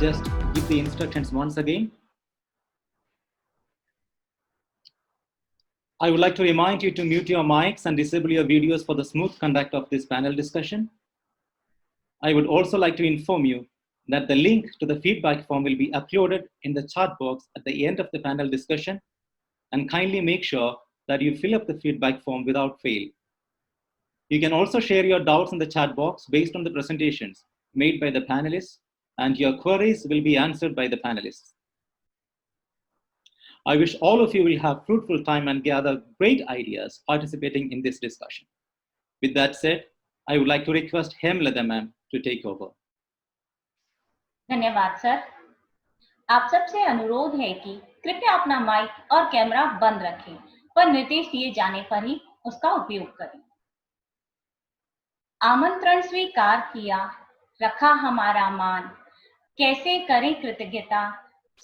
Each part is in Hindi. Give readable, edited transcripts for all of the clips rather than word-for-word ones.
just give the instructions once again. I would like to remind you to mute your mics and disable your videos for the smooth conduct of this panel discussion. I would also like to inform you that the link to the feedback form will be uploaded in the chat box at the end of the panel discussion, and kindly make sure that you fill up the feedback form without fail. You can also share your doubts in the chat box based on the presentations made by the panelists, and your queries will be answered by the panelists. I wish all of you will have fruitful time and gather great ideas participating in this discussion. With that said, I would like to request Hemlata ma'am to take over. धन्यवाद सर। आप सबसे अनुरोध है कि कृपया अपना माइक और कैमरा बंद रखें, पर निर्देश दिए जाने पर ही उसका उपयोग करें। आमंत्रण स्वीकार किया, रखा हमारा मान, कैसे करें कृतज्ञता,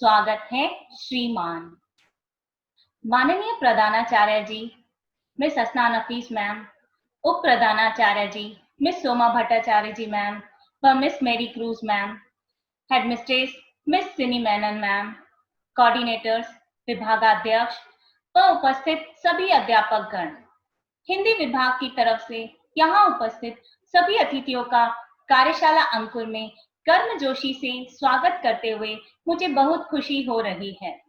स्वागत है श्रीमान। माननीय प्रधानाचार्य जी मिस हसना नफीस मैम, उप प्रधानाचार्य जी मिस सोमा भट्टाचार्य जी मैम व मिस मेरी क्रूज मैम, हेडमिस्ट्रेस मिस सिनी मेनन मैम, कोऑर्डिनेटर्स, विभागाध्यक्ष व उपस्थित सभी अध्यापक गण, हिंदी विभाग की तरफ से यहाँ उपस्थित सभी अतिथियों का कार्यशाला अंकुर में गर्मजोशी से स्वागत करते हुए मुझे बहुत खुशी हो रही है।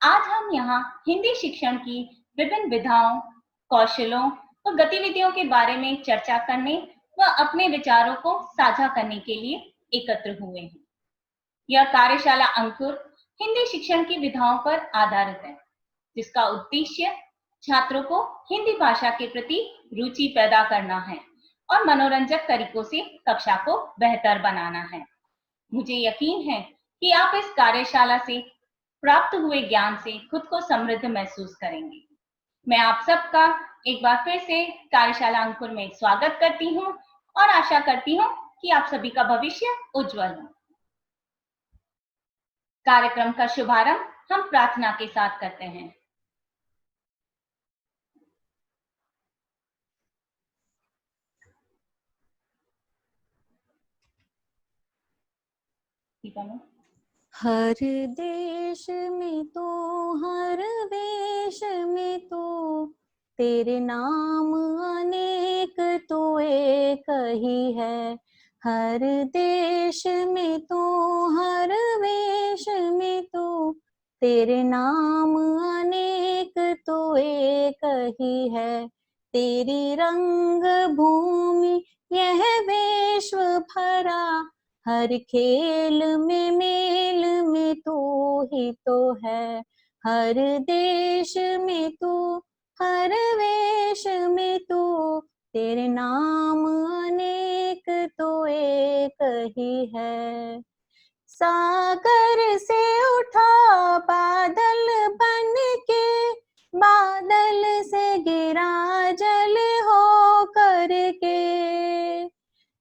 आज हम यहाँ हिंदी शिक्षण की विभिन्न विधाओं, कौशलों और गतिविधियों के बारे में चर्चा करने व अपने विचारों को साझा करने के लिए एकत्र हुए हैं। यह कार्यशाला अंकुर हिंदी शिक्षण की विधाओं पर आधारित है, जिसका उद्देश्य छात्रों को हिंदी भाषा के प्रति रुचि पैदा करना है और मनोरंजक तरीकों से कक्षा को बेहतर बनाना है। मुझे यकीन है कि आप इस कार्यशाला से प्राप्त हुए ज्ञान से खुद को समृद्ध महसूस करेंगे। मैं आप सबका एक बार फिर से कार्यशाला अंकुर में स्वागत करती हूँ और आशा करती हूँ कि आप सभी का भविष्य उज्जवल हो। कार्यक्रम का शुभारंभ हम प्रार्थना के साथ करते हैं। हर देश में तो हर वेश में तो तेरे नाम अनेक तो एक ही है। हर देश में तो हर वेश में तो तेरे नाम अनेक तो एक ही है। तेरी रंग भूमि यह विश्व भरा, हर खेल में मेल में तू ही तो है। हर देश में तू हर वेश में तू तेरे नाम अनेक तो एक ही है। सागर से उठा बादल बन के, बादल से गिरा जल हो करके।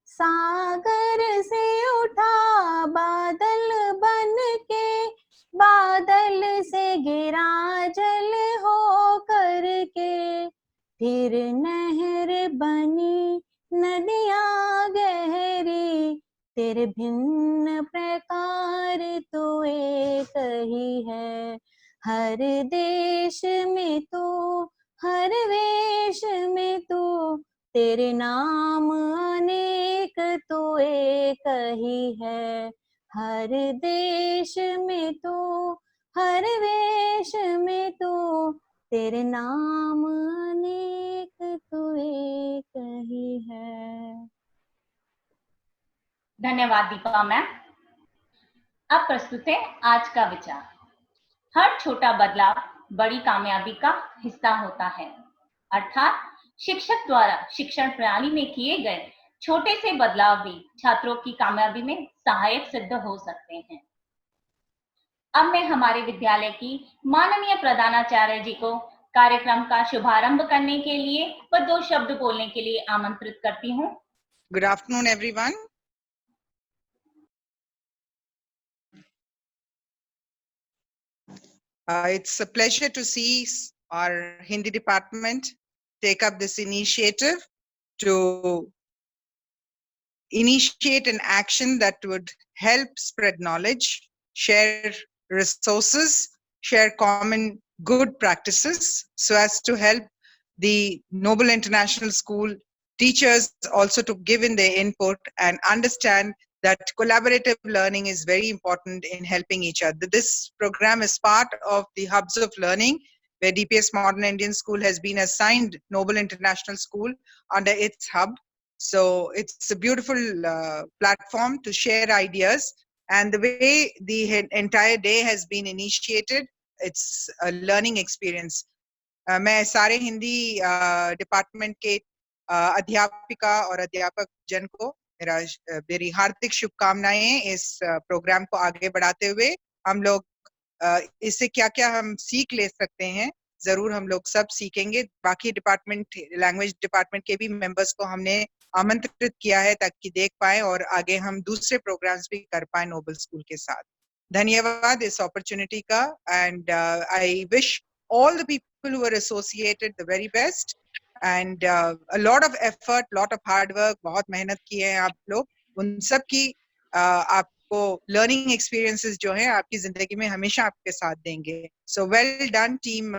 सागर से उठा बादल बन के, बादल से गिरा जल हो करके। फिर नहर बनी नदियाँ गहरी, तेरे भिन्न प्रकार तो एक ही है। हर देश में तो हर वेश में तो तेरे नाम अनेक तो एक ही है। हर देश में तो हर वेश में तो तेरे नाम अनेक तो एक ही है। धन्यवाद दीपा मैम। अब प्रस्तुत है आज का विचार। हर छोटा बदलाव बड़ी कामयाबी का हिस्सा होता है, अर्थात शिक्षक द्वारा शिक्षण प्रणाली में किए गए छोटे से बदलाव भी छात्रों की कामयाबी में सहायक सिद्ध हो सकते हैं। अब मैं हमारे विद्यालय की माननीय प्रधानाचार्य जी को कार्यक्रम का शुभारंभ करने के लिए व 2 शब्द बोलने के लिए आमंत्रित करती हूँ। Good afternoon, everyone. It's a pleasure to see our Hindi department take up this initiative to initiate an action that would help spread knowledge, share resources, share common good practices, so as to help the Noble International School teachers also to give in their input and understand that collaborative learning is very important in helping each other. This program is part of the Hubs of Learning, where DPS Modern Indian School has been assigned Noble International School under its hub. So it's a beautiful platform to share ideas. And the way the entire day has been initiated, it's a learning experience. मैं सारे हिंदी डिपार्टमेंट के अध्यापिका और अध्यापक जन को मेरी हार्दिक शुभकामनाएं इस प्रोग्राम को आगे बढ़ाते हुए। हम लोग इससे क्या क्या हम सीख ले सकते हैं, जरूर हम लोग सब सीखेंगे। बाकी डिपार्टमेंट, लैंग्वेज डिपार्टमेंट के भी मेंबर्स को हमने आमंत्रित किया है ताकि देख पाए और आगे हम दूसरे प्रोग्राम्स भी कर पाए नोबल स्कूल के साथ। धन्यवाद इस अपॉर्चुनिटी का, and I wish all the people who are associated the very best, and a lot of effort, lot of hard work, बहुत मेहनत की है आप लोग, उन सब की आपको learning experiences जो है आपकी जिंदगी में हमेशा आपके साथ देंगे। So well done team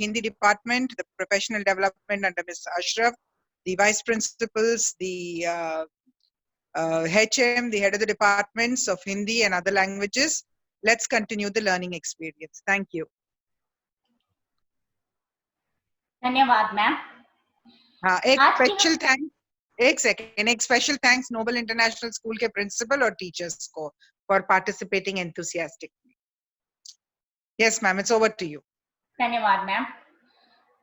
Hindi department, the professional development under Ms. Ashraf, the vice principals, the HM, the head of the departments of Hindi and other languages. Let's continue the learning experience. Thank you. धन्यवाद मैम। हाँ, एक special thanks Noble International School के प्रिंसिपल और टीचर्स को for participating enthusiastically. Yes ma'am, it's over to you. धन्यवाद मैम।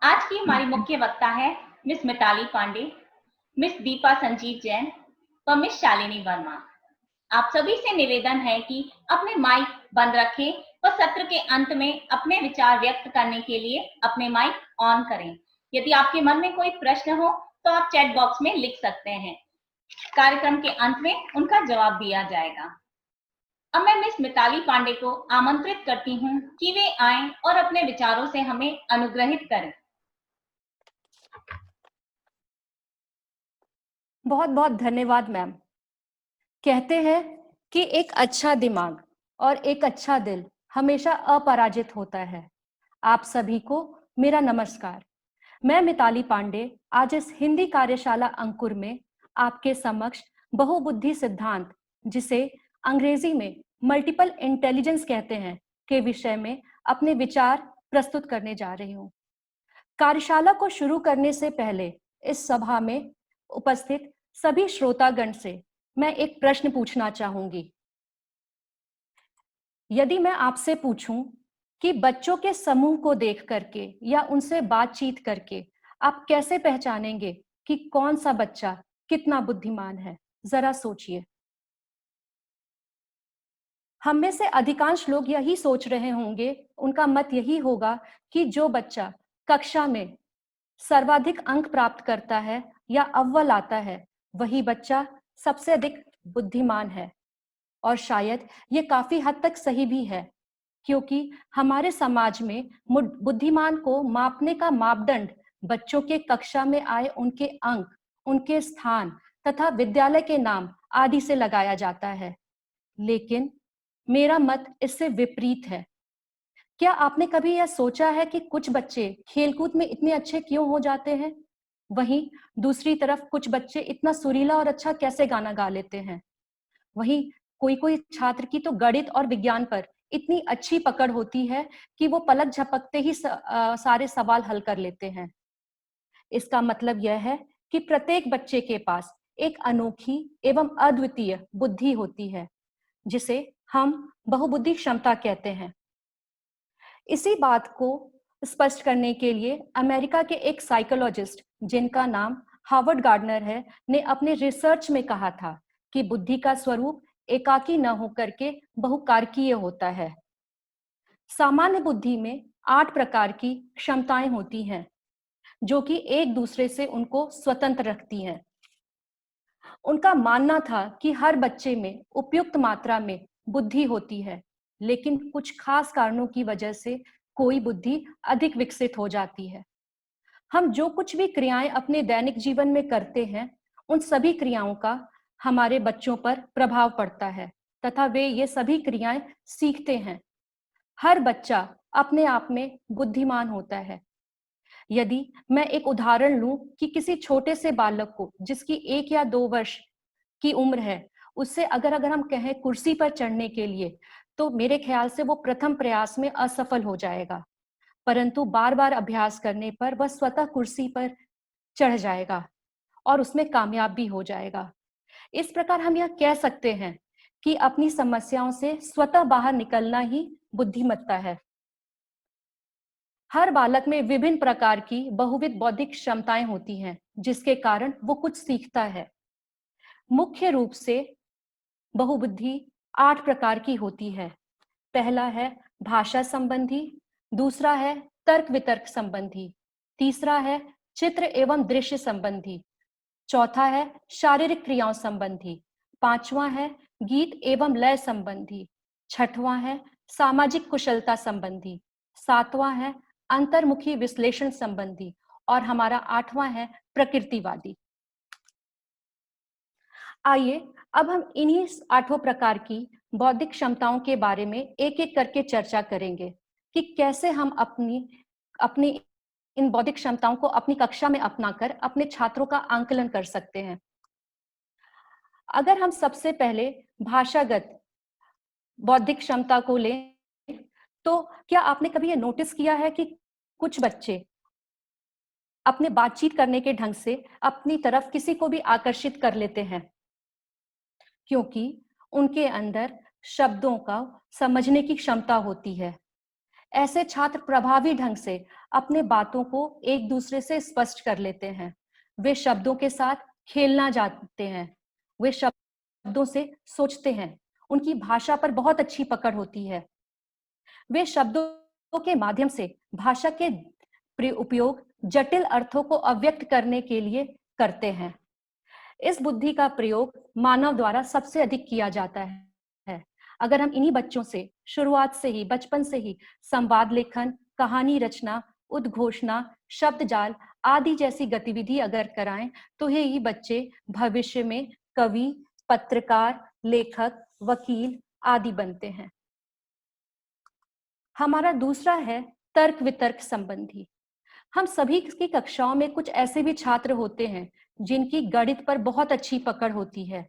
आज की हमारी मुख्य वक्ता है मिस मिताली पांडे, मिस दीपा संजीव जैन और मिस शालिनी वर्मा। आप सभी से निवेदन है कि अपने माइक बंद रखें और सत्र के अंत में अपने विचार व्यक्त करने के लिए अपने माइक ऑन करें। यदि आपके मन में कोई प्रश्न हो तो आप चैट बॉक्स में लिख सकते हैं, कार्यक्रम के अंत में उनका जवाब दिया जाएगा। अब मैं मिस मिताली पांडे को आमंत्रित करती हूं कि वे आएं और अपने विचारों से हमें अनुग्रहित करें। बहुत बहुत धन्यवाद मैम। कहते हैं कि एक अच्छा दिमाग और एक अच्छा दिल हमेशा अपराजित होता है। आप सभी को मेरा नमस्कार। मैं मिताली पांडे आज इस हिंदी कार्यशाला अंकुर में आपके समक्ष बहुबुद्धि सिद्धांत, जिसे अंग्रेजी में मल्टीपल इंटेलिजेंस कहते हैं, के विषय में अपने विचार प्रस्तुत करने जा रही हूँ। कार्यशाला को शुरू करने से पहले इस सभा में उपस्थित सभी श्रोतागण से मैं एक प्रश्न पूछना चाहूंगी। यदि मैं आपसे पूछूं कि बच्चों के समूह को देख करके या उनसे बातचीत करके आप कैसे पहचानेंगे कि कौन सा बच्चा कितना बुद्धिमान है, जरा सोचिए। हम में से अधिकांश लोग यही सोच रहे होंगे, उनका मत यही होगा कि जो बच्चा कक्षा में सर्वाधिक अंक प्राप्त करता है या अव्वल आता है, वही बच्चा सबसे अधिक बुद्धिमान है। और शायद ये काफी हद तक सही भी है, क्योंकि हमारे समाज में बुद्धिमान को मापने का मापदंड बच्चों के कक्षा में आए उनके अंक, उनके स्थान तथा विद्यालय के नाम आदि से लगाया जाता है। लेकिन मेरा मत इससे विपरीत है। क्या आपने कभी यह सोचा है कि कुछ बच्चे खेलकूद में इतने अच्छे क्यों हो जाते हैं, वहीं दूसरी तरफ कुछ बच्चे इतना सुरीला और अच्छा कैसे गाना गा लेते हैं? वहीं कोई छात्र की तो गणित और विज्ञान पर इतनी अच्छी पकड़ होती है कि वो पलक झपकते ही सारे सवाल हल कर लेते हैं। इसका मतलब यह है कि प्रत्येक बच्चे के पास एक अनोखी एवं अद्वितीय बुद्धि होती है, जिसे हम बहुबुद्धि क्षमता कहते हैं। इसी बात को स्पष्ट करने के लिए अमेरिका के एक साइकोलॉजिस्ट, जिनका नाम हार्वर्ड गार्डनर है, ने अपने रिसर्च में कहा था कि बुद्धि का स्वरूप एकाकी न होकर के बहुकारकीय होता है। सामान्य बुद्धि में 8 प्रकार की क्षमताएं होती हैं, जो कि एक दूसरे से उनको स्वतंत्र रखती हैं। उनका मानना था कि हर बच्चे में उपयुक्त मात्रा में बुद्धि होती है, लेकिन कुछ खास कारणों की वजह से कोई बुद्धि अधिक विकसित हो जाती है। हम जो कुछ भी क्रियाएं अपने दैनिक जीवन में करते हैं, उन सभी क्रियाओं का हमारे बच्चों पर प्रभाव पड़ता है तथा वे ये सभी क्रियाएं सीखते हैं। हर बच्चा अपने आप में बुद्धिमान होता है। यदि मैं एक उदाहरण लूं कि किसी छोटे से बालक को जिसकी 1 या 2 वर्ष की उम्र है, उससे अगर हम कहें कुर्सी पर चढ़ने के लिए, तो मेरे ख्याल से वो प्रथम प्रयास में असफल हो जाएगा, परंतु बार बार अभ्यास करने पर वह स्वतः कुर्सी पर चढ़ जाएगा और उसमें कामयाब भी हो जाएगा। इस प्रकार हम यह कह सकते हैं कि अपनी समस्याओं से स्वतः बाहर निकलना ही बुद्धिमत्ता है। हर बालक में विभिन्न प्रकार की बहुविध बौद्धिक क्षमताएं होती हैं, जिसके कारण वो कुछ सीखता है। मुख्य रूप से बहुबुद्धि 8 प्रकार की होती है। पहला है भाषा संबंधी, दूसरा है तर्क वितर्क संबंधी, तीसरा है चित्र एवं दृश्य संबंधी, चौथा है शारीरिक क्रियाओं संबंधी, पांचवा है गीत एवं लय संबंधी, छठवां है सामाजिक कुशलता संबंधी, सातवां है अंतर्मुखी विश्लेषण संबंधी और हमारा 8वां है प्रकृतिवादी। आइए अब हम इन्हीं 8 प्रकार की बौद्धिक क्षमताओं के बारे में एक एक करके चर्चा करेंगे कि कैसे हम अपनी इन बौद्धिक क्षमताओं को अपनी कक्षा में अपनाकर अपने छात्रों का आंकलन कर सकते हैं। अगर हम सबसे पहले भाषागत बौद्धिक क्षमता को लें, तो क्या आपने कभी ये नोटिस किया है कि कुछ बच्चे अपने बातचीत करने के ढंग से अपनी तरफ किसी को भी आकर्षित कर लेते हैं, क्योंकि उनके अंदर शब्दों का समझने की क्षमता होती है। ऐसे छात्र प्रभावी ढंग से अपने बातों को एक दूसरे से स्पष्ट कर लेते हैं। वे शब्दों के साथ खेलना जानते हैं, वे शब्दों से सोचते हैं, उनकी भाषा पर बहुत अच्छी पकड़ होती है। वे शब्दों के माध्यम से भाषा के उपयोग जटिल अर्थों को अव्यक्त करने के लिए करते हैं। इस बुद्धि का प्रयोग मानव द्वारा सबसे अधिक किया जाता है। अगर हम इन्हीं बच्चों से शुरुआत से ही, बचपन से ही संवाद लेखन, कहानी रचना, उद्घोषणा, शब्द जाल आदि जैसी गतिविधि अगर कराएं, तो यही बच्चे भविष्य में कवि, पत्रकार, लेखक, वकील आदि बनते हैं। हमारा दूसरा है तर्क वितर्क संबंधी। हम सभी की कक्षाओं में कुछ ऐसे भी छात्र होते हैं जिनकी गणित पर बहुत अच्छी पकड़ होती है।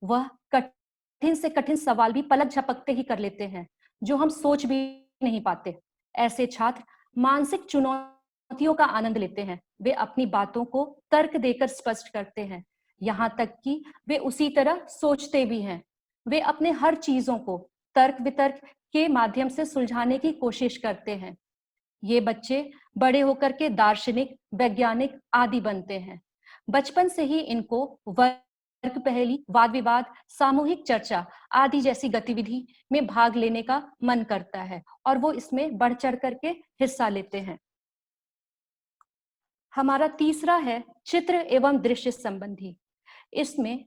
वह कठिन से कठिन सवाल भी पलक झपकते ही कर लेते हैं, जो हम सोच भी नहीं पाते। ऐसे छात्र मानसिक चुनौतियों का आनंद लेते हैं। वे अपनी बातों को तर्क देकर स्पष्ट करते हैं, यहाँ तक कि वे उसी तरह सोचते भी हैं। वे अपने हर चीजों को तर्क वितर्क के माध्यम से सुलझाने की कोशिश करते हैं। ये बच्चे बड़े होकर के दार्शनिक, वैज्ञानिक आदि बनते हैं। बचपन से ही इनको तर्क पहेली, वाद विवाद, सामूहिक चर्चा आदि जैसी गतिविधि में भाग लेने का मन करता है और वो इसमें बढ़ चढ़ करके हिस्सा लेते हैं। हमारा तीसरा है चित्र एवं दृश्य संबंधी। इसमें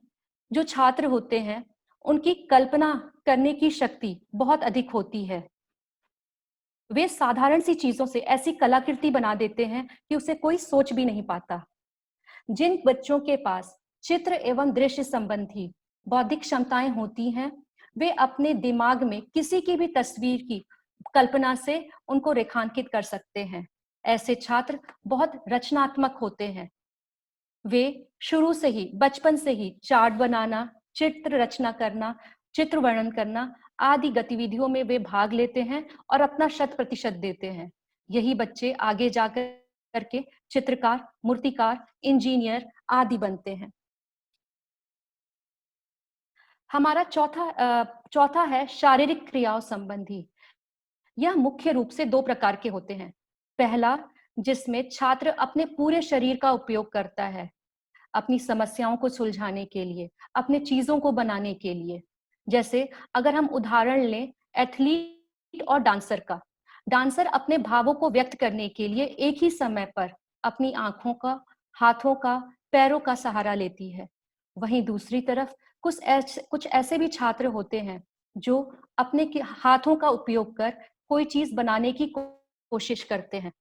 जो छात्र होते हैं उनकी कल्पना करने की शक्ति बहुत अधिक होती है। वे साधारण सी चीजों से ऐसी कलाकृति बना देते हैं कि उसे कोई सोच भी नहीं पाता। जिन बच्चों के पास चित्र एवं दृश्य संबंधी बौद्धिक क्षमताएं होती हैं, वे अपने दिमाग में किसी की भी तस्वीर की कल्पना से उनको रेखांकित कर सकते हैं। ऐसे छात्र बहुत रचनात्मक होते हैं। वे शुरू से ही, बचपन से ही चार्ट बनाना, चित्र रचना करना, चित्र वर्णन करना आदि गतिविधियों में वे भाग लेते हैं और अपना 100% देते हैं। यही बच्चे आगे जाकर करके चित्रकार, मूर्तिकार, इंजीनियर आदि बनते हैं। हमारा चौथा है शारीरिक क्रियाओं संबंधी। यह मुख्य रूप से 2 प्रकार के होते हैं। पहला, जिसमें छात्र अपने पूरे शरीर का उपयोग करता है अपनी समस्याओं को सुलझाने के लिए, अपने चीजों को बनाने के लिए। जैसे अगर हम उदाहरण लें एथलीट और डांसर का, डांसर अपने भावों को व्यक्त करने के लिए एक ही समय पर अपनी आंखों का, हाथों का, पैरों का सहारा लेती है। वहीं दूसरी तरफ कुछ ऐसे भी छात्र होते हैं जो अपने हाथों का उपयोग कर कोई चीज बनाने की कोशिश करते हैं।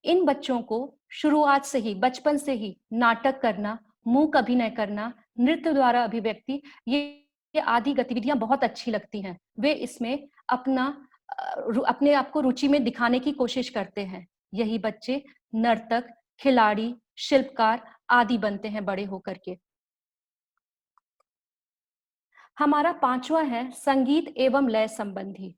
इन बच्चों को शुरुआत से ही, बचपन से ही नाटक करना, मूक अभिनय करना, नृत्य द्वारा अभिव्यक्ति, ये आदि गतिविधियां बहुत अच्छी लगती हैं। वे इसमें अपने आप को रुचि में दिखाने की कोशिश करते हैं। यही बच्चे नर्तक, खिलाड़ी, शिल्पकार आदि बनते हैं बड़े होकर के। हमारा 5वां है संगीत एवं लय संबंधी।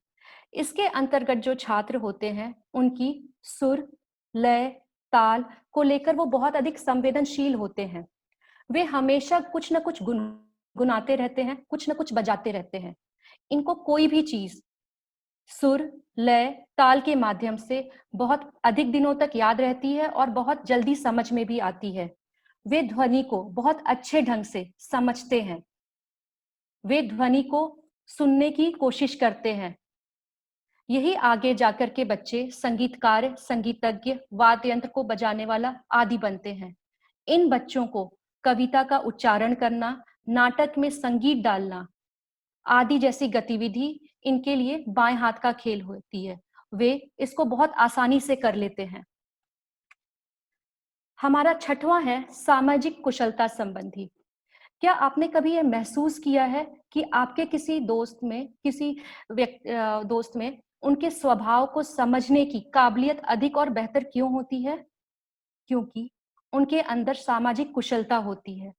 इसके अंतर्गत जो छात्र होते हैं उनकी सुर, लय, ताल को लेकर वो बहुत अधिक संवेदनशील होते हैं। वे हमेशा कुछ न कुछ गुनगुनाते रहते हैं, कुछ न कुछ बजाते रहते हैं। इनको कोई भी चीज सुर, लय, ताल के माध्यम से बहुत अधिक दिनों तक याद रहती है और बहुत जल्दी समझ में भी आती है। वे ध्वनि को बहुत अच्छे ढंग से समझते हैं। वे ध्वनि को सुनने की कोशिश करते हैं। यही आगे जाकर के बच्चे संगीतकार, संगीतज्ञ, वाद्य यंत्र को बजाने वाला आदि बनते हैं। इन बच्चों को कविता का उच्चारण करना, नाटक में संगीत डालना आदि जैसी गतिविधि इनके लिए बाएं हाथ का खेल होती है। वे इसको बहुत आसानी से कर लेते हैं। हमारा 6वां है सामाजिक कुशलता संबंधी। क्या आपने कभी यह महसूस किया है कि आपके किसी दोस्त में उनके स्वभाव को समझने की काबिलियत अधिक और बेहतर क्यों होती है? क्योंकि उनके अंदर सामाजिक कुशलता होती है।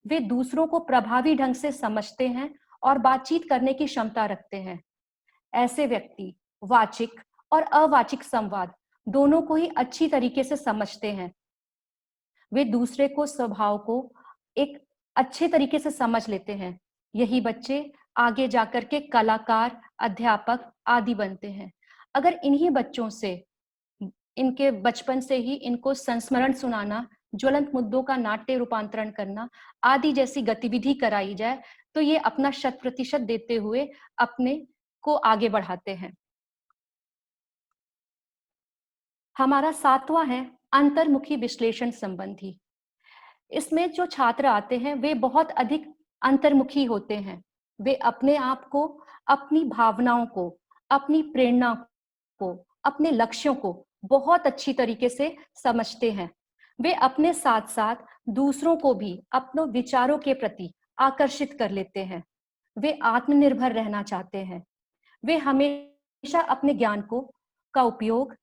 वे दूसरों को प्रभावी ढंग से समझते हैं और बातचीत करने की क्षमता रखते हैं। ऐसे व्यक्ति वाचिक और अवाचिक संवाद दोनों को ही अच्छी तरीके से समझते हैं। वे दूसरे को स्वभाव को एक अच्छे तरीके से समझ लेते हैं। यही बच्चे आगे जाकर के कलाकार, अध्यापक आदि बनते हैं। अगर इन्हीं बच्चों से इनके बचपन से ही इनको संस्मरण सुनाना, ज्वलंत मुद्दों का नाट्य रूपांतरण करना आदि जैसी गतिविधि कराई जाए तो ये अपना 100% देते हुए अपने को आगे बढ़ाते हैं। हमारा 7वां है अंतर्मुखी विश्लेषण संबंधी। इसमें जो छात्र आते हैं वे बहुत अधिक अंतर्मुखी होते हैं। वे अपने आप को, अपनी भावनाओं को, अपनी प्रेरणा को, अपने लक्ष्यों को बहुत अच्छी तरीके से समझते हैं। वे अपने साथ साथ दूसरों को भी अपने विचारों के प्रति आकर्षित कर लेते हैं। वे आत्मनिर्भर रहना चाहते हैं। वे हमेशा अपने ज्ञान का उपयोग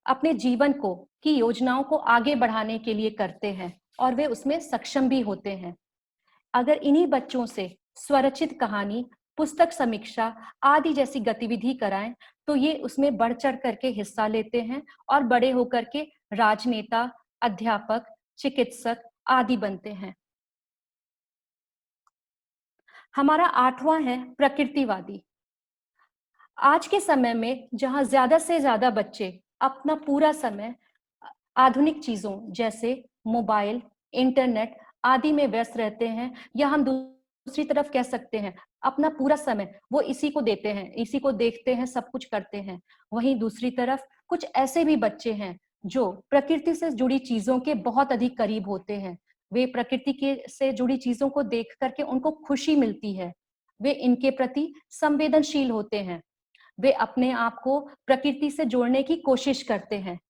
अपने जीवन की योजनाओं को आगे बढ़ाने के लिए करते हैं और वे उसमें सक्षम भी होते हैं। अगर इन्हीं बच्चों से स्वरचित कहानी, पुस्तक समीक्षा आदि जैसी गतिविधि कराएं तो ये उसमें बढ़ चढ़ करके हिस्सा लेते हैं और बड़े होकर के राजनेता, अध्यापक, चिकित्सक आदि बनते हैं। हमारा 8वां है प्रकृतिवादी। आज के समय में जहां ज्यादा से ज्यादा बच्चे अपना पूरा समय आधुनिक चीजों जैसे मोबाइल, इंटरनेट आदि में व्यस्त रहते हैं, या हम दूसरी तरफ कह सकते हैं अपना पूरा समय वो इसी को देते हैं, इसी को देखते हैं, सब कुछ करते हैं। वहीं दूसरी तरफ कुछ ऐसे भी बच्चे हैं जो प्रकृति से जुड़ी चीजों के बहुत अधिक करीब होते हैं। वे प्रकृति से जुड़ी चीजों को देख करके उनको खुशी मिलती है। वे इनके प्रति संवेदनशील होते हैं। वे अपने आप को प्रकृति से जोड़ने की कोशिश करते हैं।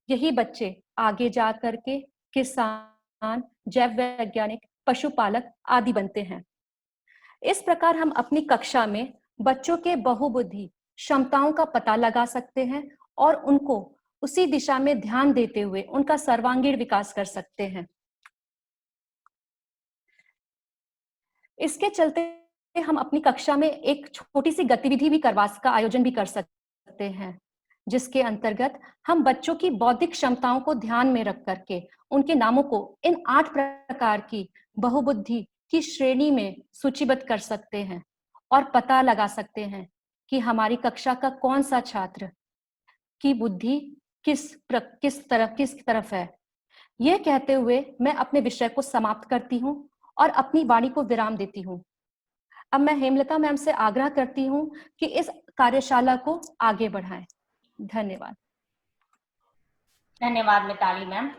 यही बच्चे आगे जा करके किसान, जैव वैज्ञानिक, पशुपालक आदि बनते हैं। इस प्रकार हम अपनी कक्षा में बच्चों के बहुबुद्धि क्षमताओं का पता लगा सकते हैं और उनको उसी दिशा में ध्यान देते हुए उनका सर्वांगीण विकास कर सकते हैं। इसके चलते हम अपनी कक्षा में एक छोटी सी गतिविधि भी का आयोजन भी कर सकते हैं, जिसके अंतर्गत हम बच्चों की बौद्धिक क्षमताओं को ध्यान में रख करके उनके नामों को इन 8 प्रकार की बहुबुद्धि की श्रेणी में सूचीबद्ध कर सकते हैं और पता लगा सकते हैं कि हमारी कक्षा का कौन सा छात्र की बुद्धि किस तरफ है। यह कहते हुए मैं अपने विषय को समाप्त करती हूँ और अपनी वाणी को विराम देती हूँ। अब मैं हेमलता मैम से आग्रह करती हूँ कि इस कार्यशाला को आगे बढ़ाएं। धन्यवाद। धन्यवाद मिताली मैम।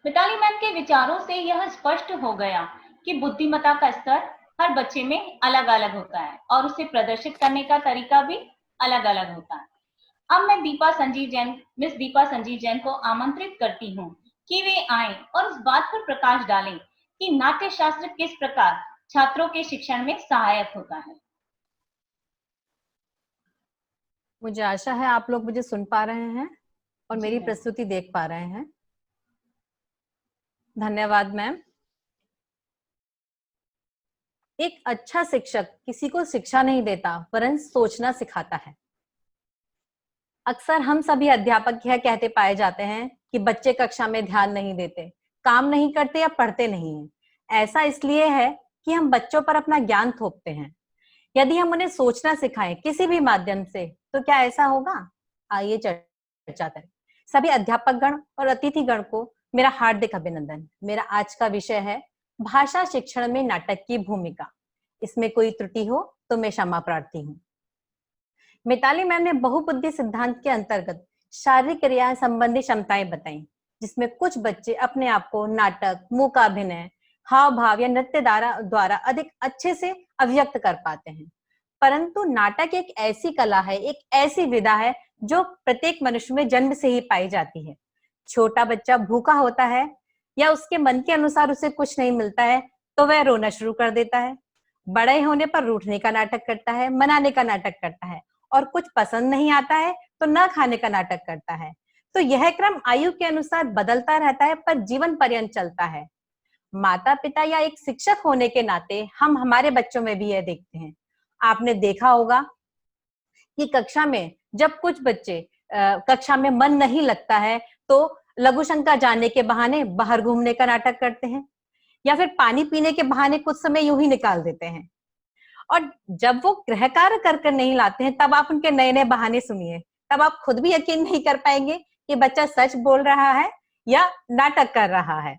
मिताली मैम के विचारों से यह स्पष्ट हो गया कि बुद्धिमत्ता का स्तर हर बच्चे में अलग अलग होता है और उसे प्रदर्शित करने का तरीका भी अलग अलग होता है। अब मैं मिस दीपा संजीव जैन को आमंत्रित करती हूँ कि वे आएं और उस बात पर प्रकाश डालें कि नाट्य शास्त्र किस प्रकार छात्रों के शिक्षण में सहायक होता है। मुझे आशा है आप लोग मुझे सुन पा रहे हैं और जी मेरी मैम। प्रस्तुति देख पा रहे हैं। धन्यवाद मैम। एक अच्छा शिक्षक किसी को शिक्षा नहीं देता वरन सोचना सिखाता है। अक्सर हम सभी अध्यापक यह कहते पाए जाते हैं कि बच्चे कक्षा में ध्यान नहीं देते, काम नहीं करते या पढ़ते नहीं हैं। ऐसा इसलिए है कि हम बच्चों पर अपना ज्ञान थोपते हैं। यदि हम उन्हें सोचना सिखाएं किसी भी माध्यम से तो क्या ऐसा होगा? आइए चर्चा करें। सभी अध्यापक गण और अतिथि गण को मेरा हार्दिक अभिनंदन। मेरा आज का विषय है भाषा शिक्षण में नाटक की भूमिका। इसमें कोई त्रुटि हो तो मैं क्षमा प्रार्थी हूँ। मिताली मैम ने बहुबुद्धि सिद्धांत के अंतर्गत शारीरिक क्रिया संबंधी क्षमताएं बताई, जिसमें कुछ बच्चे अपने आप को नाटक, मूकाभिनय, हाव भाव या नृत्य द्वारा अधिक अच्छे से अभिव्यक्त कर पाते हैं। परंतु नाटक एक ऐसी कला है, एक ऐसी विधा है जो प्रत्येक मनुष्य में जन्म से ही पाई जाती है। छोटा बच्चा भूखा होता है या उसके मन के अनुसार उसे कुछ नहीं मिलता है तो वह रोना शुरू कर देता है। बड़े होने पर रूठने का नाटक करता है, मनाने का नाटक करता है और कुछ पसंद नहीं आता है तो न खाने का नाटक करता है। तो यह क्रम आयु के अनुसार बदलता रहता है पर जीवन पर्यंत चलता है। माता पिता या एक शिक्षक होने के नाते हम हमारे बच्चों में भी यह देखते हैं। आपने देखा होगा कि कक्षा में जब कुछ बच्चे कक्षा में मन नहीं लगता है तो लघु शंका जाने के बहाने बाहर घूमने का नाटक करते हैं या फिर पानी पीने के बहाने कुछ समय यूं ही निकाल देते हैं। और जब वो गृह कार्य कर नहीं लाते हैं तब आप उनके नए नए बहाने सुनिए, तब आप खुद भी यकीन नहीं कर पाएंगे कि बच्चा सच बोल रहा है या नाटक कर रहा है।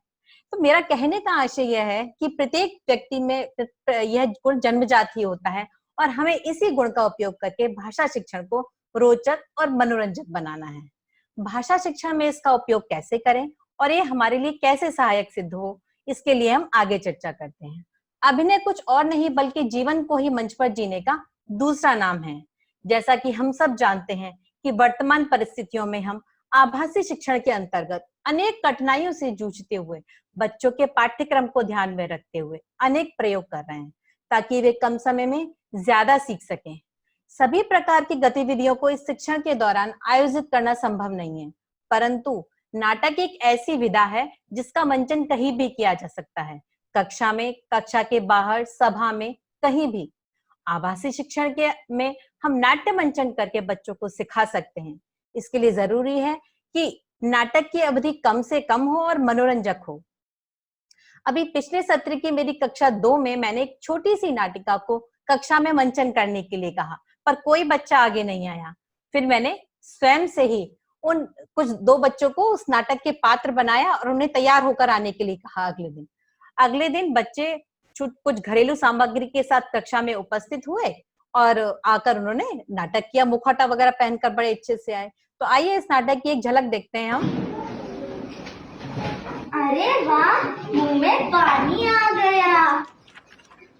तो मेरा कहने का आशय यह है कि प्रत्येक व्यक्ति में यह गुण जन्मजात ही होता है और हमें इसी गुण का उपयोग करके भाषा शिक्षण को रोचक और मनोरंजक बनाना है। भाषा शिक्षण में इसका उपयोग कैसे करें और ये हमारे लिए कैसे सहायक सिद्ध हो, इसके लिए हम आगे चर्चा करते हैं। अभिनय कुछ और नहीं बल्कि जीवन को ही मंच पर जीने का दूसरा नाम है। जैसा कि हम सब जानते हैं कि वर्तमान परिस्थितियों में हम आभासी शिक्षण के अंतर्गत अनेक कठिनाइयों से जूझते हुए बच्चों के पाठ्यक्रम को ध्यान में रखते हुए अनेक प्रयोग कर रहे हैं ताकि वे कम समय में ज्यादा सीख सकें। सभी प्रकार की गतिविधियों को इस शिक्षण के दौरान आयोजित करना संभव नहीं है, परंतु नाटक एक ऐसी विधा है जिसका मंचन कहीं भी किया जा सकता है, कक्षा में, कक्षा के बाहर, सभा में, कहीं भी। आभासी शिक्षण के में हम नाट्य मंचन करके बच्चों को सिखा सकते हैं। इसके लिए जरूरी है कि नाटक की अवधि कम से कम हो और मनोरंजक हो। अभी पिछले सत्र की मेरी कक्षा 2 में मैंने एक छोटी सी नाटिका को कक्षा में मंचन करने के लिए कहा, पर कोई बच्चा आगे नहीं आया। फिर मैंने स्वयं से ही उन कुछ 2 बच्चों को उस नाटक के पात्र बनाया और उन्हें तैयार होकर आने के लिए कहा। अगले दिन बच्चे कुछ घरेलू सामग्री के साथ कक्षा में उपस्थित हुए और आकर उन्होंने नाटक किया, मुखौटा वगैरह पहनकर बड़े अच्छे से आए। तो आइए इस नाटक की एक झलक देखते हैं हम। अरे वाह, मुंह में पानी आ गया,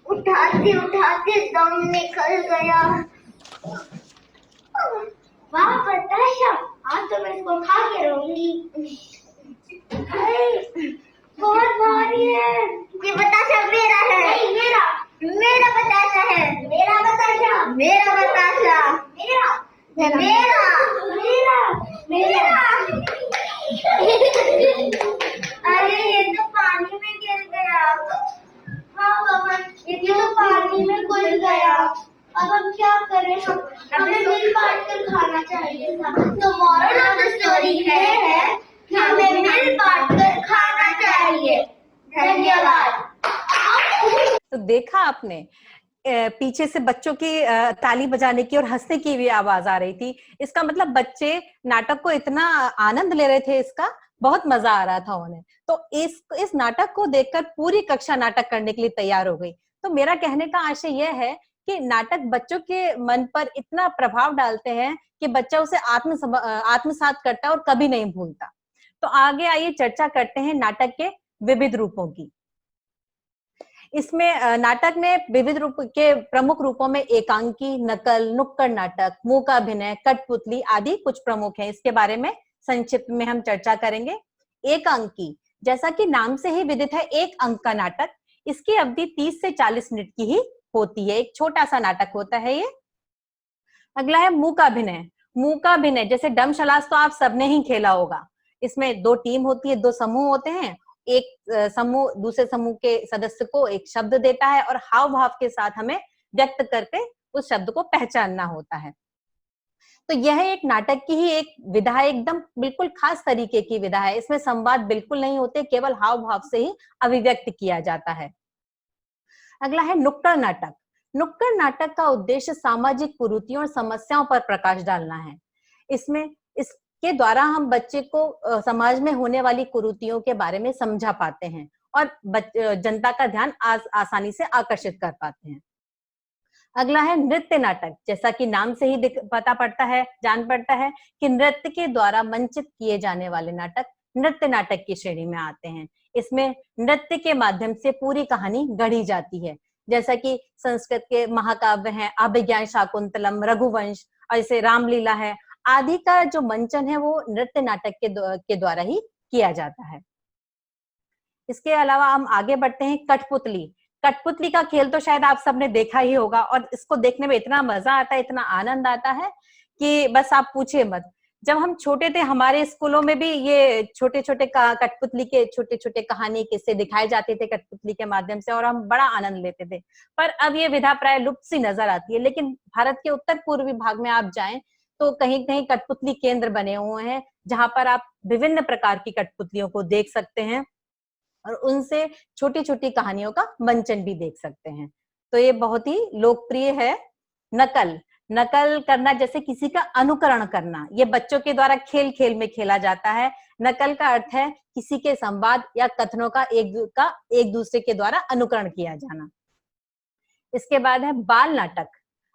उठाते उठाते दम निकल गया। वाह बताशा, आज तो मैं इसको खा के रहूंगी। बहुत भारी है। ये बताशा मेरा है। नहीं, मेरा बताशा है। मेरा बताशा, मेरा बताशा, मेरा। अरे ये तो पानी में गिर गया। हाँ बाबा, ये तो पानी में घुल गया। अब हम क्या करें? हमें मिल बांट कर खाना चाहिए था। तो मोरल ऑफ द स्टोरी है कि हमें मिल बांट कर खाना चाहिए। धन्यवाद। तो देखा आपने, पीछे से बच्चों की ताली बजाने की और हंसने की भी आवाज आ रही थी। इसका मतलब बच्चे नाटक को इतना आनंद ले रहे थे, इसका बहुत मजा आ रहा था उन्हें। तो इस नाटक को देखकर पूरी कक्षा नाटक करने के लिए तैयार हो गई। तो मेरा कहने का आशय यह है कि नाटक बच्चों के मन पर इतना प्रभाव डालते हैं कि बच्चा उसे आत्मसात करता है और कभी नहीं भूलता। तो आगे आइए चर्चा करते हैं नाटक के विविध रूपों की। इसमें नाटक में विविध रूप के प्रमुख रूपों में एकांकी, नकल, नुक्कड़ नाटक, मूकाभिनय, कठपुतली आदि कुछ प्रमुख हैं। इसके बारे में संक्षिप्त में हम चर्चा करेंगे। एकांकी जैसा कि नाम से ही विदित है, 1 अंक का नाटक, इसकी अवधि 30 से 40 मिनट की ही होती है, एक छोटा सा नाटक होता है ये। अगला है मूकाभिनय। मूकाभिनय जैसे डमशलास तो आप सबने ही खेला होगा। इसमें 2 टीम होती है, 2 समूह होते हैं, एक समूह दूसरे समूह के सदस्य को एक शब्द देता है और हाव भाव के साथ हमें व्यक्त करके उस शब्द को पहचानना होता है। तो यह एक नाटक की ही एक विधा है, एकदम बिल्कुल खास तरीके की विधा है। इसमें संवाद बिल्कुल नहीं होते, केवल हाव भाव से ही अभिव्यक्त किया जाता है। अगला है नुक्कड़ नाटक। नुक्कड़ नाटक का उद्देश्य सामाजिक कुरीतियों और समस्याओं पर प्रकाश डालना है। इसके द्वारा हम बच्चे को समाज में होने वाली कुरीतियों के बारे में समझा पाते हैं और जनता का ध्यान आसानी से आकर्षित कर पाते हैं। अगला है नृत्य नाटक। जैसा कि नाम से ही जान पड़ता है कि नृत्य के द्वारा मंचित किए जाने वाले नाटक नृत्य नाटक की श्रेणी में आते हैं। इसमें नृत्य के माध्यम से पूरी कहानी गढ़ी जाती है, जैसा कि संस्कृत के महाकाव्य हैं अभिज्ञान शाकुंतलम, रघुवंश, ऐसे रामलीला है आदि का जो मंचन है वो नृत्य नाटक के द्वारा ही किया जाता है। इसके अलावा हम आगे बढ़ते हैं कठपुतली। कठपुतली का खेल तो शायद आप सबने देखा ही होगा और इसको देखने में इतना मजा आता है, इतना आनंद आता है कि बस आप पूछिए मत। जब हम छोटे थे हमारे स्कूलों में भी ये छोटे छोटे कठपुतली के छोटे छोटे कहानी किस्से दिखाए जाते थे कठपुतली के माध्यम से और हम बड़ा आनंद लेते थे। पर अब ये विधा प्राय लुप्त सी नजर आती है। लेकिन भारत के उत्तर पूर्वी भाग में आप जाएं तो कहीं कहीं कठपुतली केंद्र बने हुए हैं जहां पर आप विभिन्न प्रकार की कठपुतलियों को देख सकते हैं और उनसे छोटी छोटी कहानियों का मंचन भी देख सकते हैं। तो ये बहुत ही लोकप्रिय है। नकल करना जैसे किसी का अनुकरण करना, ये बच्चों के द्वारा खेल खेल में खेला जाता है। नकल का अर्थ है किसी के संवाद या कथनों का एक दूसरे के द्वारा अनुकरण किया जाना। इसके बाद है बाल नाटक।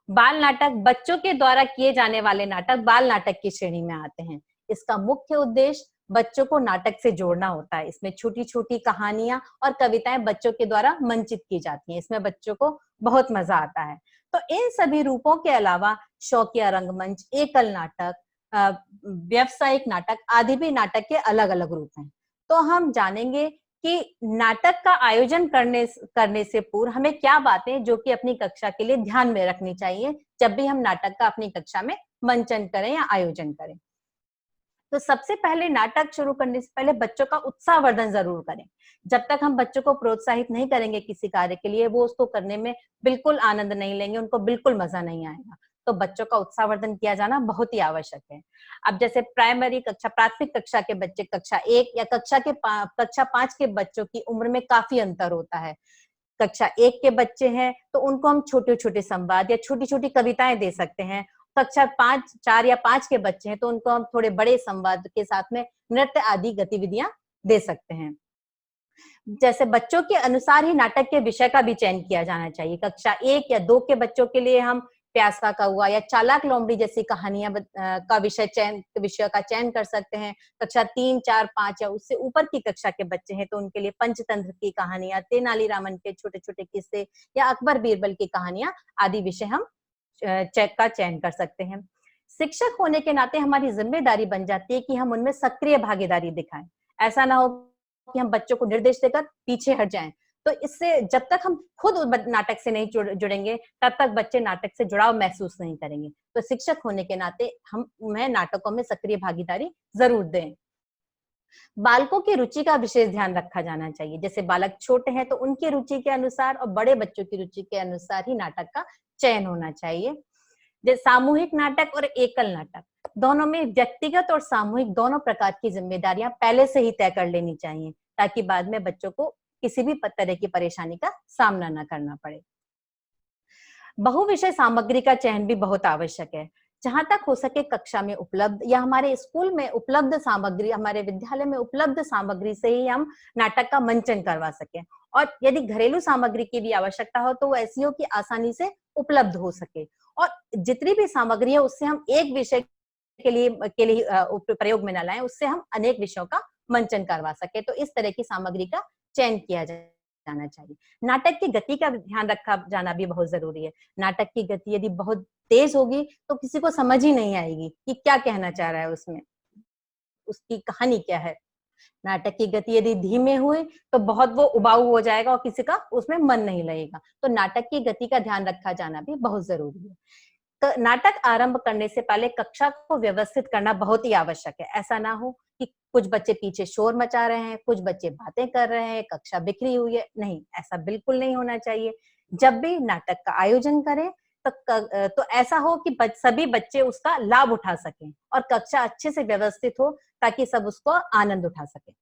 बाल नाटक बच्चों के द्वारा किए जाने वाले नाटक बाल नाटक की श्रेणी में आते हैं। इसका मुख्य उद्देश्य बच्चों को नाटक से जोड़ना होता है। इसमें छोटी छोटी कहानियां और कविताएं बच्चों के द्वारा मंचित की जाती हैं। इसमें बच्चों को बहुत मजा आता है। तो इन सभी रूपों के अलावा शौकिया रंगमंच, एकल नाटक, व्यावसायिक नाटक आदि भी नाटक के अलग अलग रूप हैं। तो हम जानेंगे कि नाटक का आयोजन करने से पूर्व हमें क्या बातें जो कि अपनी कक्षा के लिए ध्यान में रखनी चाहिए जब भी हम नाटक का अपनी कक्षा में मंचन करें या आयोजन करें। तो सबसे पहले नाटक शुरू करने से पहले बच्चों का उत्साहवर्धन जरूर करें। जब तक हम बच्चों को प्रोत्साहित नहीं करेंगे किसी कार्य के लिए वो उसको करने में बिल्कुल आनंद नहीं लेंगे, उनको बिल्कुल मजा नहीं आएगा। तो बच्चों का उत्साहवर्धन किया जाना बहुत ही आवश्यक है। अब जैसे प्राथमिक कक्षा के बच्चे कक्षा 1 या कक्षा 5 के बच्चों की उम्र में काफी अंतर होता है। कक्षा 1 के बच्चे हैं तो उनको हम छोटे छोटे संवाद या छोटी छोटी कविताएं दे सकते हैं। कक्षा 4 या 5 के बच्चे हैं तो उनको हम थोड़े बड़े संवाद के साथ में नृत्य आदि गतिविधियां दे सकते हैं। जैसे बच्चों के अनुसार ही नाटक के विषय का भी चयन किया जाना चाहिए। कक्षा 1 या 2 के बच्चों के लिए हम प्यास का कौवा या चालाक लोमड़ी जैसी कहानियां का विषय का चयन कर सकते हैं। कक्षा 3, 4, 5 या उससे ऊपर की कक्षा के बच्चे हैं तो उनके लिए पंचतंत्र की कहानियां, तेनालीरामन के छोटे छोटे किस्से या अकबर बीरबल की कहानियां आदि विषय हम का चयन कर सकते हैं। शिक्षक होने के नाते हमारी जिम्मेदारी बन जाती है कि हम उनमें सक्रिय भागीदारी दिखाएं। ऐसा ना हो कि हम बच्चों को निर्देश देकर पीछे हट जाएं। तो इससे जब तक हम खुद नाटक से नहीं जुड़ेंगे तब तक बच्चे नाटक से जुड़ाव महसूस नहीं करेंगे। तो शिक्षक होने के नाते हम नाटकों में सक्रिय भागीदारी जरूर दें। बालकों की रुचि का विशेष ध्यान रखा जाना चाहिए। जैसे बालक छोटे हैं तो उनकी रुचि के अनुसार और बड़े बच्चों की रुचि के अनुसार ही नाटक का चयन होना चाहिए। जैसे सामूहिक नाटक और एकल नाटक दोनों में व्यक्तिगत और सामूहिक दोनों प्रकार की जिम्मेदारियां पहले से ही तय कर लेनी चाहिए ताकि बाद में बच्चों को किसी भी तरह की परेशानी का सामना न करना पड़े। बहुविषय सामग्री का चयन भी बहुत आवश्यक है। जहां तक हो सके कक्षा में उपलब्ध या हमारे स्कूल में उपलब्ध सामग्री, हमारे विद्यालय में उपलब्ध सामग्री से ही हम नाटक का मंचन करवा सकें। और यदि घरेलू सामग्री की भी आवश्यकता हो तो वो ऐसी हो कि आसानी से उपलब्ध हो सके। और जितनी भी सामग्री है उससे हम एक विषय के लिए प्रयोग में न लाएं, उससे हम अनेक विषयों का मंचन करवा सके। तो इस तरह की सामग्री का चयन किया जाना चाहिए। नाटक की गति का ध्यान रखा जाना भी बहुत जरूरी है। नाटक की गति यदि बहुत तेज होगी तो किसी को समझ ही नहीं आएगी कि क्या कहना चाह रहा है उसमें, उसकी कहानी क्या है। नाटक की गति यदि धीमे हुई तो बहुत वो उबाऊ हो जाएगा और किसी का उसमें मन नहीं लगेगा। तो नाटक की गति का ध्यान रखा जाना भी बहुत जरूरी है। तो नाटक आरंभ करने से पहले कक्षा को व्यवस्थित करना बहुत ही आवश्यक है। ऐसा ना हो कि कुछ बच्चे पीछे शोर मचा रहे हैं, कुछ बच्चे बातें कर रहे हैं, कक्षा बिखरी हुई है। नहीं, ऐसा बिल्कुल नहीं होना चाहिए। जब भी नाटक का आयोजन करें तो ऐसा हो कि सभी बच्चे उसका लाभ उठा सकें और कक्षा अच्छे से व्यवस्थित हो ताकि सब उसको आनंद उठा सकें।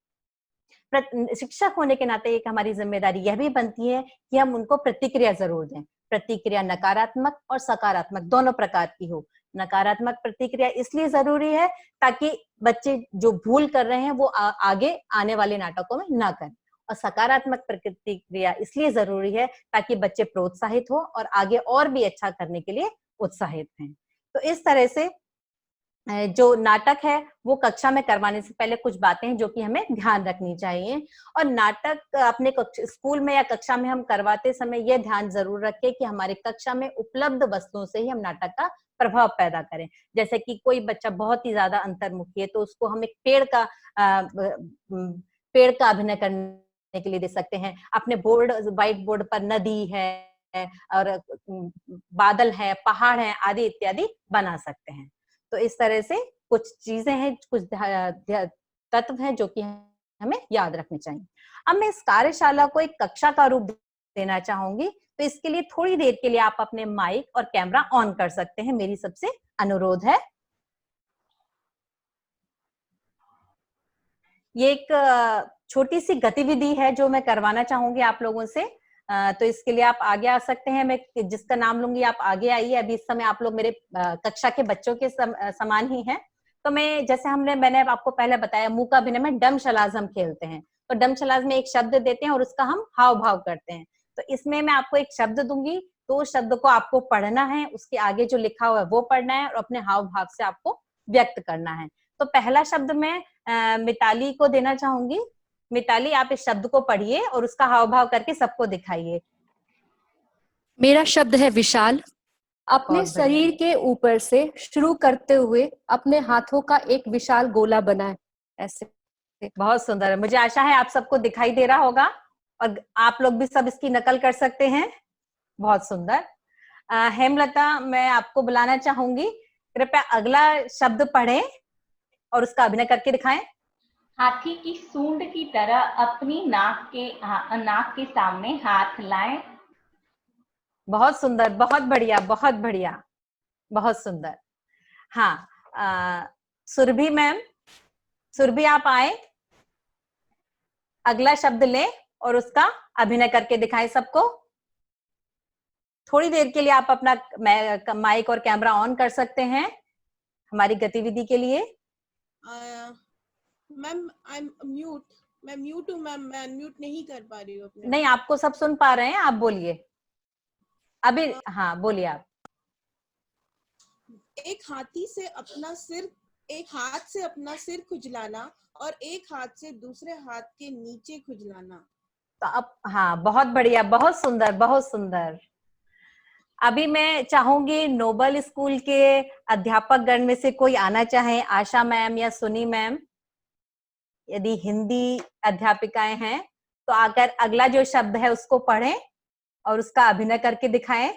शिक्षक होने के नाते एक हमारी जिम्मेदारी यह भी बनती है कि हम उनको प्रतिक्रिया जरूर दें। प्रतिक्रिया नकारात्मक और सकारात्मक दोनों प्रकार की हो। नकारात्मक प्रतिक्रिया इसलिए जरूरी है ताकि बच्चे जो भूल कर रहे हैं वो आगे आने वाले नाटकों में ना करें, और सकारात्मक प्रतिक्रिया इसलिए जरूरी है ताकि बच्चे प्रोत्साहित हो और आगे और भी अच्छा करने के लिए उत्साहित हैं। तो इस तरह से जो नाटक है वो कक्षा में करवाने से पहले कुछ बातें हैं जो कि हमें ध्यान रखनी चाहिए। और नाटक अपने स्कूल में या कक्षा में हम करवाते समय यह ध्यान जरूर रखें कि हमारे कक्षा में उपलब्ध वस्तुओं से ही हम नाटक का प्रभाव पैदा करें। जैसे कि कोई बच्चा बहुत ही ज्यादा अंतर्मुखी है तो उसको हम एक पेड़ का अभिनय करने के लिए दे सकते हैं। अपने व्हाइट बोर्ड पर नदी है और बादल है, पहाड़ है आदि इत्यादि बना सकते हैं। तो इस तरह से कुछ चीजें हैं, कुछ तत्व हैं जो कि हमें याद रखने चाहिए। अब मैं इस कार्यशाला को एक कक्षा का रूप देना चाहूंगी, तो इसके लिए थोड़ी देर के लिए आप अपने माइक और कैमरा ऑन कर सकते हैं, मेरी सबसे अनुरोध है। ये एक छोटी सी गतिविधि है जो मैं करवाना चाहूंगी आप लोगों से। तो इसके लिए आप आगे आ सकते हैं। मैं जिसका नाम लूंगी आप आगे आइए। अभी इस समय आप लोग मेरे कक्षा के बच्चों के समान ही हैं। तो जैसे मैंने आपको पहले बताया, मुंह का अभिनय में डम शलाज हम खेलते हैं। तो डम शलाज में एक शब्द देते हैं और उसका हम हाव भाव करते हैं। तो इसमें मैं आपको एक शब्द दूंगी, तो उस शब्द को आपको पढ़ना है, उसके आगे जो लिखा हुआ है वो पढ़ना है और अपने हाव भाव से आपको व्यक्त करना है। तो पहला शब्द मैं मिताली को देना चाहूंगी। मिताली, आप इस शब्द को पढ़िए और उसका हाव भाव करके सबको दिखाइए। मेरा शब्द है विशाल। अपने शरीर के ऊपर से शुरू करते हुए अपने हाथों का एक विशाल गोला बनाए, ऐसे। बहुत सुंदर है। मुझे आशा है आप सबको दिखाई दे रहा होगा और आप लोग भी सब इसकी नकल कर सकते हैं। बहुत सुंदर। हेमलता, मैं आपको बुलाना चाहूंगी। कृपया अगला शब्द पढ़ें और उसका अभिनय करके दिखाएं। हाथी की सूंड की तरह अपनी नाक के सामने हाथ लाएं। बहुत सुंदर, बहुत बढ़िया, बहुत बढ़िया, बहुत सुंदर। हाँ, सुरभि मैम, सुरभि आप आए, अगला शब्द लें और उसका अभिनय करके दिखाएं सबको। थोड़ी देर के लिए आप अपना माइक और कैमरा ऑन कर सकते हैं हमारी गतिविधि के लिए। Ma'am I am mute. मैं म्यूट हूँ मैम, मैं अनम्यूट नहीं कर पा रही हूँ अपने। नहीं, आपको सब सुन पा रहे हैं, आप बोलिए अभी। हाँ, बोलिए आप। एक हाथ से अपना सिर खुजलाना और एक हाथ से दूसरे हाथ के नीचे खुजलाना। तो अब हाँ, बहुत बढ़िया, बहुत सुंदर, बहुत सुंदर। अभी मैं चाहूंगी नोबल स्कूल के अध्यापक गण में से कोई आना चाहे, आशा मैम या सुनी मैम, यदि हिंदी अध्यापिकाएं हैं तो आकर अगला जो शब्द है उसको पढ़ें और उसका अभिनय करके दिखाएं।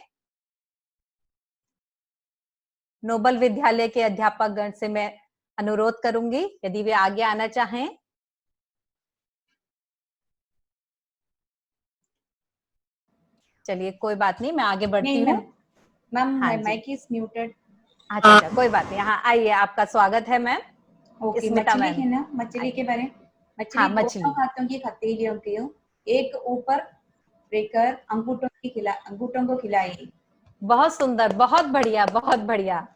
नोबल विद्यालय के अध्यापक गण से मैं अनुरोध करूंगी यदि वे आगे आना चाहें। चलिए, कोई बात नहीं, मैं आगे बढ़ती हूँ। मैम हाँ माइक इज म्यूटेड। अच्छा, कोई बात नहीं। हाँ, आइए, आपका स्वागत है मैम। ओके, मछली है ना, मछली के बारे में। मछली, हाँ, मछली। दोनों हाथों की हथेली होती है, एक ऊपर लेकर अंगूठों को खिलाएगी। बहुत सुंदर, बहुत बढ़िया, बहुत बढ़िया।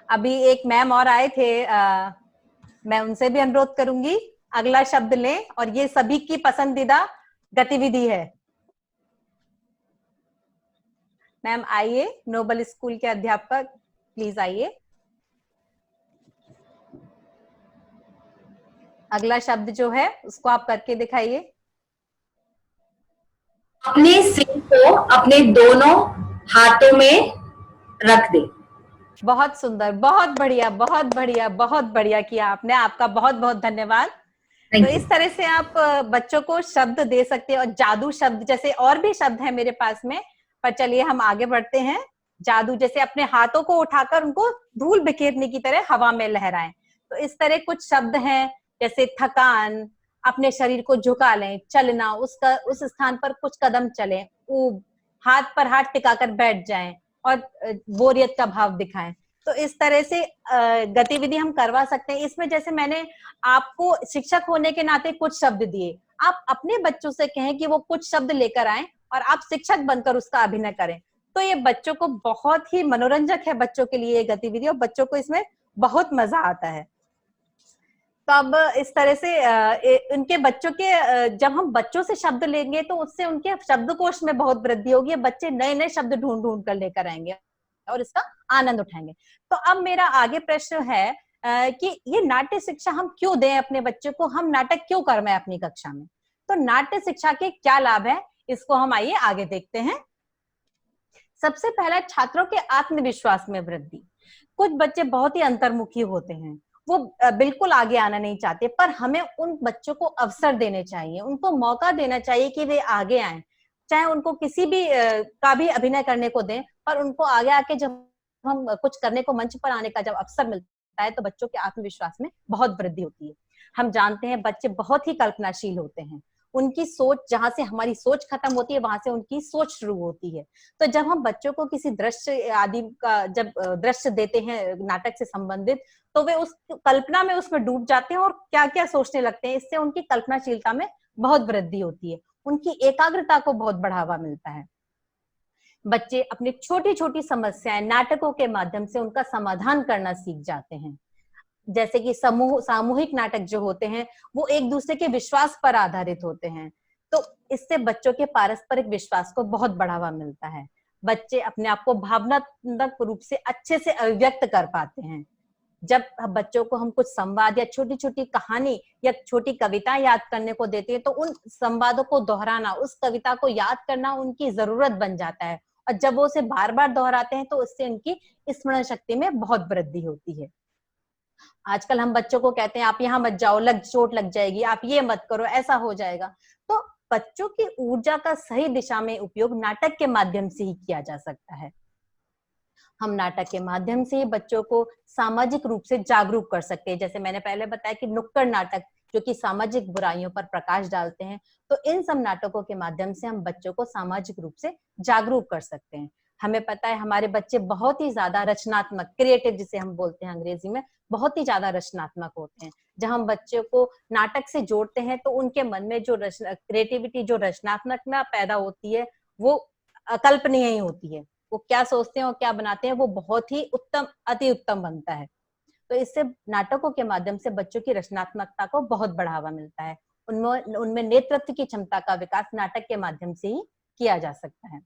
अभी एक मैम और आए थे, मैं उनसे भी अनुरोध करूंगी अगला शब्द लें, और ये सभी की पसंदीदा गतिविधि है। मैम आइए, नोबल स्कूल के अध्यापक प्लीज आइए। अगला शब्द जो है उसको आप करके दिखाइए। अपने सिर को अपने दोनों हाथों में रख दे। बहुत सुंदर, बहुत बढ़िया, बहुत बढ़िया, बहुत बढ़िया किया आपने। आपका बहुत बहुत धन्यवाद। तो इस तरह से आप बच्चों को शब्द दे सकते हैं, और जादू शब्द जैसे और भी शब्द है मेरे पास में, पर चलिए हम आगे बढ़ते हैं। जादू जैसे अपने हाथों को उठाकर उनको धूल बिखेरने की तरह हवा में लहराएं, तो इस तरह कुछ शब्द हैं। जैसे थकान, अपने शरीर को झुका लें, चलना, उसका उस स्थान पर कुछ कदम चलें, ऊब, हाथ पर हाथ टिकाकर बैठ जाएं और बोरियत का भाव दिखाएं। तो इस तरह से गतिविधि हम करवा सकते हैं। इसमें जैसे मैंने आपको शिक्षक होने के नाते कुछ शब्द दिए, आप अपने बच्चों से कहें कि वो कुछ शब्द लेकर आएं और आप शिक्षक बनकर उसका अभिनय करें, तो ये बच्चों को बहुत ही मनोरंजक है, बच्चों के लिए ये गतिविधि, और बच्चों को इसमें बहुत मजा आता है। तो अब इस तरह से उनके बच्चों के जब हम बच्चों से शब्द लेंगे तो उससे उनके शब्दकोश में बहुत वृद्धि होगी, बच्चे नए नए शब्द ढूंढ ढूंढ कर लेकर आएंगे और इसका आनंद उठाएंगे। तो अब मेरा आगे प्रश्न है कि ये नाट्य शिक्षा हम क्यों दें अपने बच्चों को, हम नाटक क्यों करवाएं अपनी कक्षा में? तो नाट्य शिक्षा के क्या लाभ है, इसको हम आइए आगे देखते हैं। सबसे पहला, छात्रों के आत्मविश्वास में वृद्धि। कुछ बच्चे बहुत ही अंतर्मुखी होते हैं, वो बिल्कुल आगे आना नहीं चाहते, पर हमें उन बच्चों को अवसर देने चाहिए, उनको मौका देना चाहिए कि वे आगे आए। चाहे उनको किसी भी का भी अभिनय करने को दें, पर उनको आगे आके जब हम कुछ करने को मंच पर आने का जब अवसर मिलता है तो बच्चों के आत्मविश्वास में बहुत वृद्धि होती है। हम जानते हैं बच्चे बहुत ही कल्पनाशील होते हैं, उनकी सोच, जहां से हमारी सोच खत्म होती है वहां से उनकी सोच शुरू होती है। तो जब हम बच्चों को किसी दृश्य आदि का जब दृश्य देते हैं नाटक से संबंधित, तो वे उस कल्पना में उसमें डूब जाते हैं और क्या क्या सोचने लगते हैं। इससे उनकी कल्पनाशीलता में बहुत वृद्धि होती है, उनकी एकाग्रता को बहुत बढ़ावा मिलता है। बच्चे अपनी छोटी छोटी समस्याएं नाटकों के माध्यम से उनका समाधान करना सीख जाते हैं। जैसे कि सामूहिक नाटक जो होते हैं वो एक दूसरे के विश्वास पर आधारित होते हैं, तो इससे बच्चों के पारस्परिक विश्वास को बहुत बढ़ावा मिलता है। बच्चे अपने आप को भावनात्मक रूप से अच्छे से अभिव्यक्त कर पाते हैं। जब बच्चों को हम कुछ संवाद या छोटी छोटी कहानी या छोटी कविता याद करने को देते हैं, तो उन संवादों को दोहराना, उस कविता को याद करना उनकी जरूरत बन जाता है, और जब वो उसे बार बार दोहराते हैं तो उससे उनकी स्मरण शक्ति में बहुत वृद्धि होती है। आजकल हम बच्चों को कहते हैं आप यहाँ मत जाओ, चोट लग जाएगी, आप ये मत करो, ऐसा हो जाएगा। तो बच्चों की ऊर्जा का सही दिशा में उपयोग नाटक के माध्यम से ही किया जा सकता है। हम नाटक के माध्यम से ही बच्चों को सामाजिक रूप से जागरूक कर सकते हैं। जैसे मैंने पहले बताया कि नुक्कड़ नाटक जो कि सामाजिक बुराइयों पर प्रकाश डालते हैं, तो इन सब नाटकों के माध्यम से हम बच्चों को सामाजिक रूप से जागरूक कर सकते हैं। हमें पता है हमारे बच्चे बहुत ही ज्यादा रचनात्मक, क्रिएटिव जिसे हम बोलते हैं अंग्रेजी में, बहुत ही ज्यादा रचनात्मक होते हैं। जब हम बच्चों को नाटक से जोड़ते हैं तो उनके मन में जो क्रिएटिविटी, जो रचनात्मकता पैदा होती है, वो अकल्पनीय ही होती है। वो क्या सोचते हैं और क्या बनाते हैं वो बहुत ही उत्तम, अति उत्तम बनता है। तो इससे नाटकों के माध्यम से बच्चों की रचनात्मकता को बहुत बढ़ावा मिलता है। उनमें नेतृत्व की क्षमता का विकास नाटक के माध्यम से ही किया जा सकता है।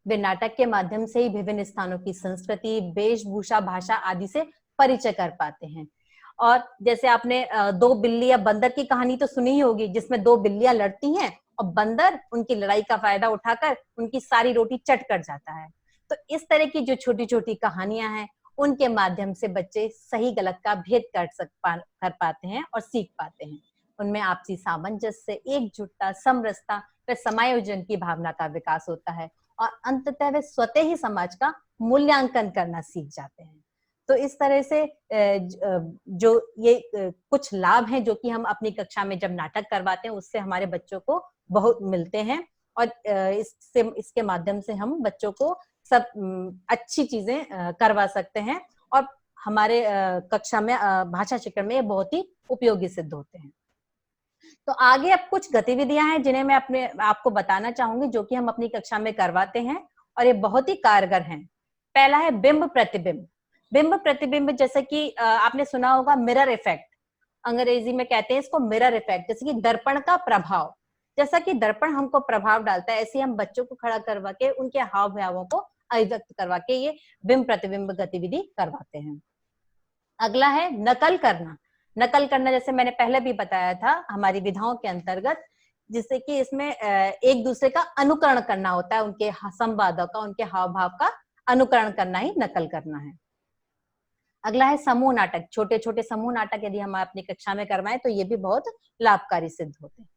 वे नाटक के माध्यम से ही विभिन्न स्थानों की संस्कृति, वेशभूषा, भाषा आदि से परिचय कर पाते हैं। और जैसे आपने दो बिल्ली या बंदर की कहानी तो सुनी ही होगी, जिसमें दो बिल्लियां लड़ती हैं और बंदर उनकी लड़ाई का फायदा उठाकर उनकी सारी रोटी चट कर जाता है। तो इस तरह की जो छोटी छोटी कहानियां हैं, उनके माध्यम से बच्चे सही गलत का भेद कर पाते हैं और सीख पाते हैं। उनमें आपसी सामंजस्य, एकजुटता, समरसता व समायोजन की भावना का विकास होता है, और अंततः वे स्वतः ही समाज का मूल्यांकन करना सीख जाते हैं। तो इस तरह से जो ये कुछ लाभ हैं जो कि हम अपनी कक्षा में जब नाटक करवाते हैं उससे हमारे बच्चों को बहुत मिलते हैं, और इसके माध्यम से हम बच्चों को सब अच्छी चीजें करवा सकते हैं, और हमारे कक्षा में भाषा शिक्षण में ये बहुत ही उपयोगी सिद्ध होते हैं। तो आगे अब कुछ गतिविधियां हैं जिन्हें मैं आपको बताना चाहूंगी, जो कि हम अपनी कक्षा में करवाते हैं और ये बहुत ही कारगर हैं। पहला है बिंब प्रतिबिंब। बिंब प्रतिबिंब जैसे कि आपने सुना होगा मिरर इफेक्ट, अंग्रेजी में कहते हैं इसको मिरर इफेक्ट। जैसे कि दर्पण का प्रभाव, जैसा कि दर्पण हमको प्रभाव डालता है, ऐसे हम बच्चों को खड़ा करवा के उनके हाव भावों को अभिव्यक्त करवा के ये बिंब प्रतिबिंब गतिविधि करवाते हैं। अगला है नकल करना। नकल करना जैसे मैंने पहले भी बताया था हमारी विधाओं के अंतर्गत, जिससे कि इसमें एक दूसरे का अनुकरण करना होता है, उनके संवादों का, उनके हाव भाव का अनुकरण करना ही नकल करना है। अगला है समूह नाटक। छोटे छोटे समूह नाटक यदि हम अपनी कक्षा में करवाएं तो ये भी बहुत लाभकारी सिद्ध होते हैं।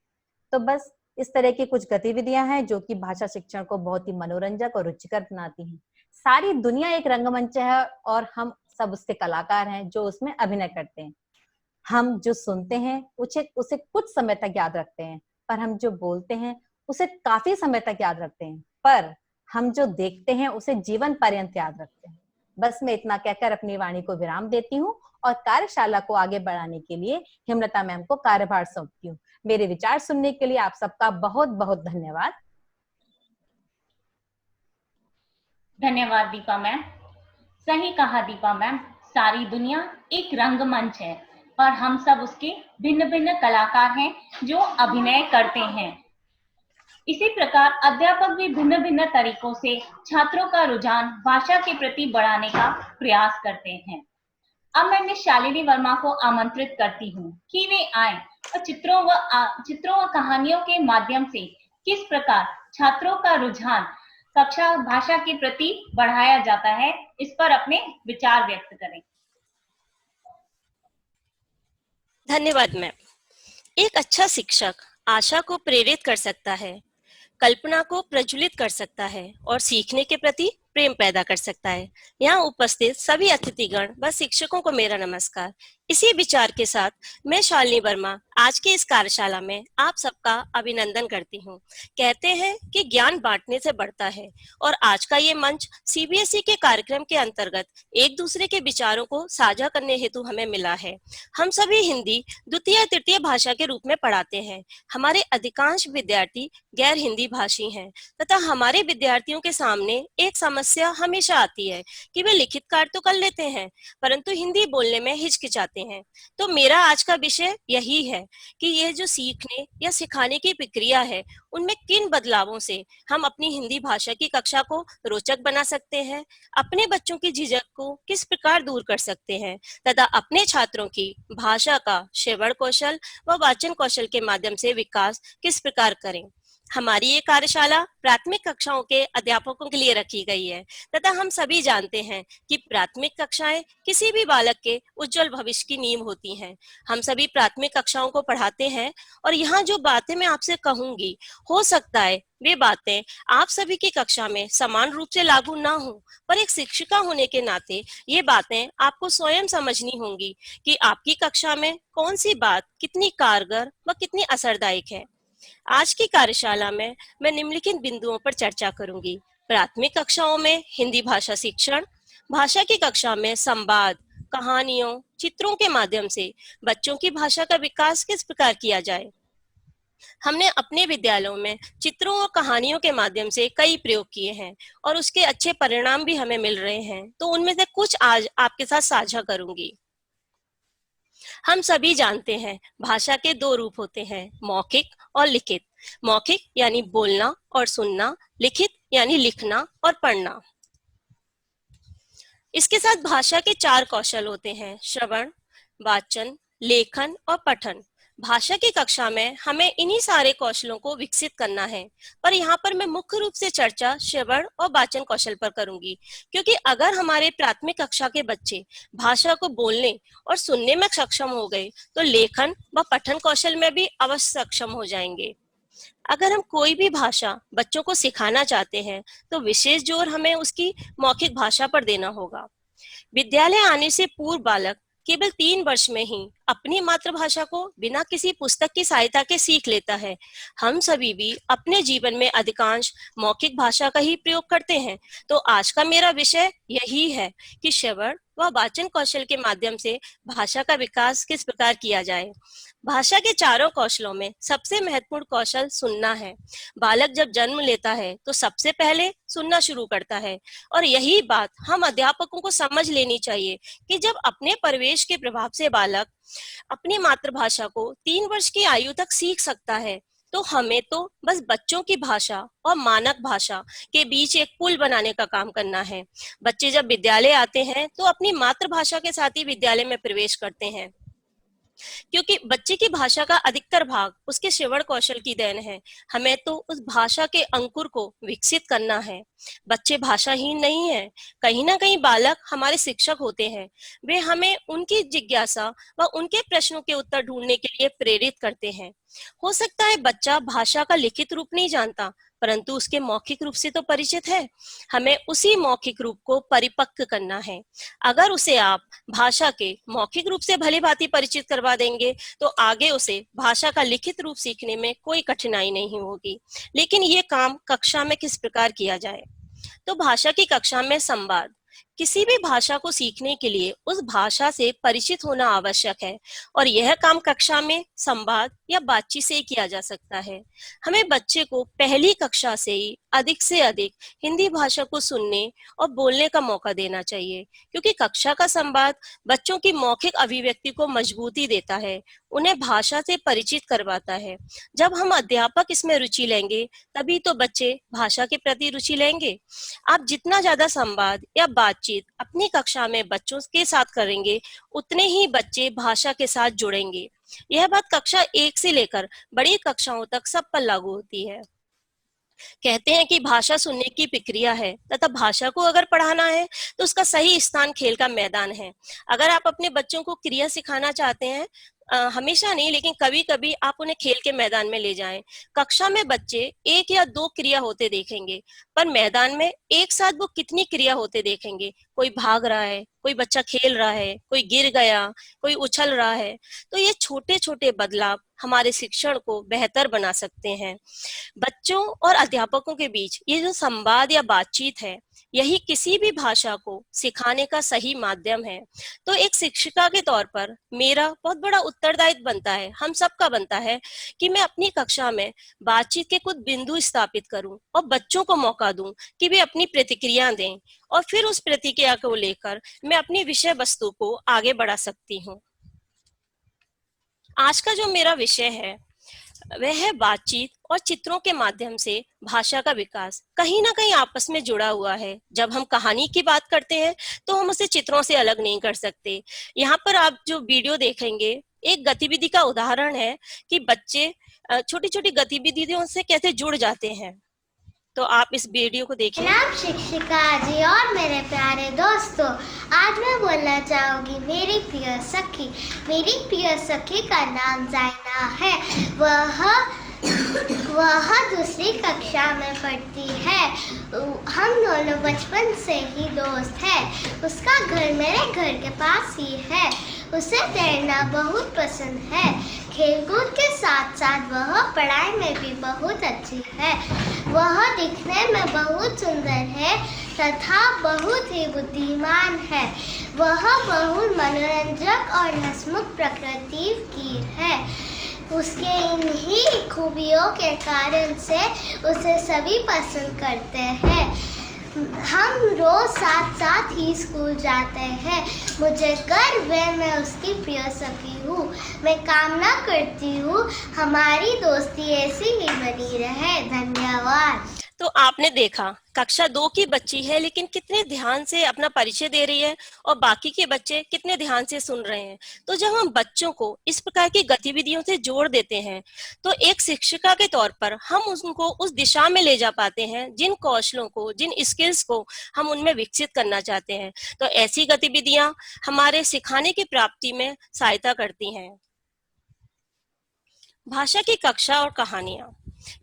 तो बस इस तरह की कुछ गतिविधियां हैं जो कि भाषा शिक्षण को बहुत ही मनोरंजक और रुचिकर बनाती हैं। सारी दुनिया एक रंगमंच है और हम सब उसके कलाकार हैं जो उसमें अभिनय करते हैं। हम जो सुनते हैं उसे कुछ समय तक याद रखते हैं, पर हम जो बोलते हैं उसे काफी समय तक याद रखते हैं, पर हम जो देखते हैं उसे जीवन पर्यंत याद रखते हैं। बस मैं इतना कहकर अपनी वाणी को विराम देती हूँ और कार्यशाला को आगे बढ़ाने के लिए हेमलता मैम को कार्यभार सौंपती हूँ। मेरे विचार सुनने के लिए आप सबका बहुत बहुत धन्यवाद। धन्यवाद दीपा मैम। सही कहा दीपा मैम, सारी दुनिया एक रंगमंच है और हम सब उसके भिन्न भिन्न कलाकार हैं जो अभिनय करते हैं। इसी प्रकार अध्यापक भी भिन्न भिन्न तरीकों से छात्रों का रुझान भाषा के प्रति बढ़ाने का प्रयास करते हैं। अब मैं मिस शालिनी वर्मा को आमंत्रित करती हूँ कि वे आए और चित्रों व कहानियों के माध्यम से किस प्रकार छात्रों का रुझान कक्षा भाषा के प्रति बढ़ाया जाता है, इस पर अपने विचार व्यक्त करें। धन्यवाद मैम। एक अच्छा शिक्षक आशा को प्रेरित कर सकता है, कल्पना को प्रज्वलित कर सकता है और सीखने के प्रति प्रेम पैदा कर सकता है। यहाँ उपस्थित सभी अतिथिगण व शिक्षकों को मेरा नमस्कार। इसी विचार के साथ मैं शालिनी वर्मा आज की इस कार्यशाला में आप सबका अभिनंदन करती हूँ। कहते हैं कि ज्ञान बांटने से बढ़ता है और आज का ये मंच सीबीएसई के कार्यक्रम के अंतर्गत एक दूसरे के विचारों को साझा करने हेतु हमें मिला है। हम सभी हिंदी द्वितीय तृतीय भाषा के रूप में पढ़ाते हैं। हमारे अधिकांश विद्यार्थी गैर हिंदी भाषी हैं तथा हमारे विद्यार्थियों के सामने एक समस्या हमेशा आती है कि वे लिखित कार्य तो कर लेते हैं परंतु हिंदी बोलने में हिचकिचाते हैं। तो मेरा आज का विषय यही है कि यह जो सीखने या सिखाने की प्रक्रिया है उनमें किन बदलावों से हम अपनी हिंदी भाषा की कक्षा को रोचक बना सकते हैं, अपने बच्चों की झिझक को किस प्रकार दूर कर सकते हैं तथा अपने छात्रों की भाषा का श्रवण कौशल व वाचन कौशल के माध्यम से विकास किस प्रकार करें। हमारी ये कार्यशाला प्राथमिक कक्षाओं के अध्यापकों के लिए रखी गई है तथा हम सभी जानते हैं कि प्राथमिक कक्षाएं किसी भी बालक के उज्जवल भविष्य की नींव होती हैं। हम सभी प्राथमिक कक्षाओं को पढ़ाते हैं और यहाँ जो बातें मैं आपसे कहूंगी हो सकता है वे बातें आप सभी की कक्षा में समान रूप से लागू ना हो, पर एक शिक्षिका होने के नाते ये बातें आपको स्वयं समझनी होंगी कि आपकी कक्षा में कौन सी बात कितनी कारगर व कितनी असरदायक है। आज की कार्यशाला में मैं निम्नलिखित बिंदुओं पर चर्चा करूंगी। प्राथमिक कक्षाओं में हिंदी भाषा शिक्षण, भाषा की कक्षा में संवाद, कहानियों, चित्रों के माध्यम से बच्चों की भाषा का विकास किस प्रकार किया जाए। हमने अपने विद्यालयों में चित्रों और कहानियों के माध्यम से कई प्रयोग किए हैं और उसके अच्छे परिणाम भी हमें मिल रहे हैं, तो उनमें से कुछ आज आपके साथ साझा करूंगी। हम सभी जानते हैं भाषा के दो रूप होते हैं, मौखिक और लिखित। मौखिक यानी बोलना और सुनना, लिखित यानी लिखना और पढ़ना। इसके साथ भाषा के चार कौशल होते हैं, श्रवण, वाचन, लेखन और पठन। भाषा की कक्षा में हमें इन्हीं सारे कौशलों को विकसित करना है, पर यहाँ पर मैं मुख्य रूप से चर्चा श्रवण और वाचन कौशल पर करूंगी, क्योंकि अगर हमारे प्राथमिक कक्षा के बच्चे भाषा को बोलने और सुनने में सक्षम हो गए तो लेखन व पठन कौशल में भी अवश्य सक्षम हो जाएंगे। अगर हम कोई भी भाषा बच्चों को सिखाना चाहते हैं तो विशेष जोर हमें उसकी मौखिक भाषा पर देना होगा। विद्यालय आने से पूर्व बालक केवल 3 वर्ष में ही अपनी मातृभाषा को बिना किसी पुस्तक की सहायता के सीख लेता है। हम सभी भी अपने जीवन में अधिकांश मौखिक भाषा का ही प्रयोग करते हैं। तो आज का मेरा विषय यही है कि श्रवण व वाचन कौशल के माध्यम से भाषा का विकास किस प्रकार किया जाए। भाषा के चारों कौशलों में सबसे महत्वपूर्ण कौशल सुनना है। बालक जब जन्म लेता है तो सबसे पहले सुनना शुरू करता है और यही बात हम अध्यापकों को समझ लेनी चाहिए कि जब अपने परिवेश के प्रभाव से बालक अपनी मातृभाषा को 3 वर्ष की आयु तक सीख सकता है, तो हमें तो बस बच्चों की भाषा और मानक भाषा के बीच एक पुल बनाने का काम करना है। बच्चे जब विद्यालय आते हैं तो अपनी मातृभाषा के साथ ही विद्यालय में प्रवेश करते हैं। क्योंकि बच्चे की भाषा का अधिकतर भाग उसके श्रवण कौशल की देन है। हमें तो उस भाषा के अंकुर को विकसित करना है। बच्चे भाषाहीन नहीं है, कहीं ना कहीं बालक हमारे शिक्षक होते हैं। वे हमें उनकी जिज्ञासा व उनके प्रश्नों के उत्तर ढूंढने के लिए प्रेरित करते हैं। हो सकता है बच्चा भाषा का लिखित रूप नहीं जानता, परंतु उसके मौखिक रूप से तो परिचित है। हमें उसी मौखिक रूप को परिपक्व करना है। अगर उसे आप भाषा के मौखिक रूप से भली भांति परिचित करवा देंगे तो आगे उसे भाषा का लिखित रूप सीखने में कोई कठिनाई नहीं होगी। लेकिन ये काम कक्षा में किस प्रकार किया जाए? तो भाषा की कक्षा में संवाद। किसी भी भाषा को सीखने के लिए उस भाषा से परिचित होना आवश्यक है और यह काम कक्षा में संवाद या बातचीत से ही किया जा सकता है। हमें बच्चे को पहली कक्षा से ही अधिक से अधिक हिंदी भाषा को सुनने और बोलने का मौका देना चाहिए, क्योंकि कक्षा का संवाद बच्चों की मौखिक अभिव्यक्ति को मजबूती देता है, उन्हें भाषा से परिचित करवाता है। जब हम अध्यापक इसमें रुचि लेंगे तभी तो बच्चे भाषा के प्रति रुचि लेंगे। आप जितना ज्यादा संवाद या बातचीत अपनी कक्षा में बच्चों के साथ करेंगे, उतने ही बच्चे भाषा के साथ जुड़ेंगे। यह बात कक्षा 1 से लेकर बड़ी कक्षाओं तक सब पर लागू होती है। कहते हैं कि भाषा सुनने की प्रक्रिया है तथा भाषा को अगर पढ़ाना है तो उसका सही स्थान खेल का मैदान है। अगर आप अपने बच्चों को क्रिया सिखाना चाहते हैं, हमेशा नहीं लेकिन कभी कभी आप उन्हें खेल के मैदान में ले जाएं। कक्षा में बच्चे 1 या 2 क्रिया होते देखेंगे, पर मैदान में एक साथ वो कितनी क्रिया होते देखेंगे। कोई भाग रहा है, कोई बच्चा खेल रहा है, कोई गिर गया, कोई उछल रहा है। तो ये छोटे छोटे बदलाव हमारे शिक्षण को बेहतर बना सकते हैं। बच्चों और अध्यापकों के बीच ये जो संवाद या बातचीत है, यही किसी भी भाषा को सिखाने का सही माध्यम है। तो एक शिक्षिका के तौर पर मेरा बहुत बड़ा उत्तरदायित्व बनता है, हम सबका बनता है, कि मैं अपनी कक्षा में बातचीत के कुछ बिंदु स्थापित करूं और बच्चों को मौका दूं कि वे अपनी प्रतिक्रिया दें, और फिर उस प्रतिक्रिया को लेकर मैं अपनी विषय वस्तु को आगे बढ़ा सकती हूँ। आज का जो मेरा विषय है वह है बातचीत और चित्रों के माध्यम से भाषा का विकास। कहीं ना कहीं आपस में जुड़ा हुआ है। जब हम कहानी की बात करते हैं तो हम उसे चित्रों से अलग नहीं कर सकते। यहाँ पर आप जो वीडियो देखेंगे एक गतिविधि का उदाहरण है कि बच्चे छोटी छोटी गतिविधियों से कैसे जुड़ जाते हैं। तो आप इस वीडियो को देखिए। जनाब शिक्षिका जी और मेरे प्यारे दोस्तों, आज मैं बोलना चाहूँगी मेरी प्रिय सखी। मेरी प्रिय सखी का नाम जायना है। वह दूसरी कक्षा में पढ़ती है। हम दोनों बचपन से ही दोस्त हैं। उसका घर मेरे घर के पास ही है। उसे तैरना बहुत पसंद है। खेलकूद के साथ साथ वह पढ़ाई में भी बहुत अच्छी है। वह दिखने में बहुत सुंदर है तथा बहुत ही बुद्धिमान है। वह बहुत मनोरंजक और हंसमुख प्रकृति की है। उसके इन्हीं खूबियों के कारण से उसे सभी पसंद करते हैं। हम रोज साथ साथ ही स्कूल जाते हैं। मुझे गर्व है मैं उसकी प्रिय सखी हूँ। मैं कामना करती हूँ हमारी दोस्ती ऐसी ही बनी रहे। धन्यवाद। तो आपने देखा कक्षा 2 की बच्ची है लेकिन कितने ध्यान से अपना परिचय दे रही है और बाकी के बच्चे कितने ध्यान से सुन रहे हैं। तो जब हम बच्चों को इस प्रकार की गतिविधियों से जोड़ देते हैं तो एक शिक्षिका के तौर पर हम उनको उस दिशा में ले जा पाते हैं जिन कौशलों को, जिन स्किल्स को हम उनमें विकसित करना चाहते हैं। तो ऐसी गतिविधियां हमारे सिखाने की प्राप्ति में सहायता करती हैं। भाषा की कक्षा और कहानियां।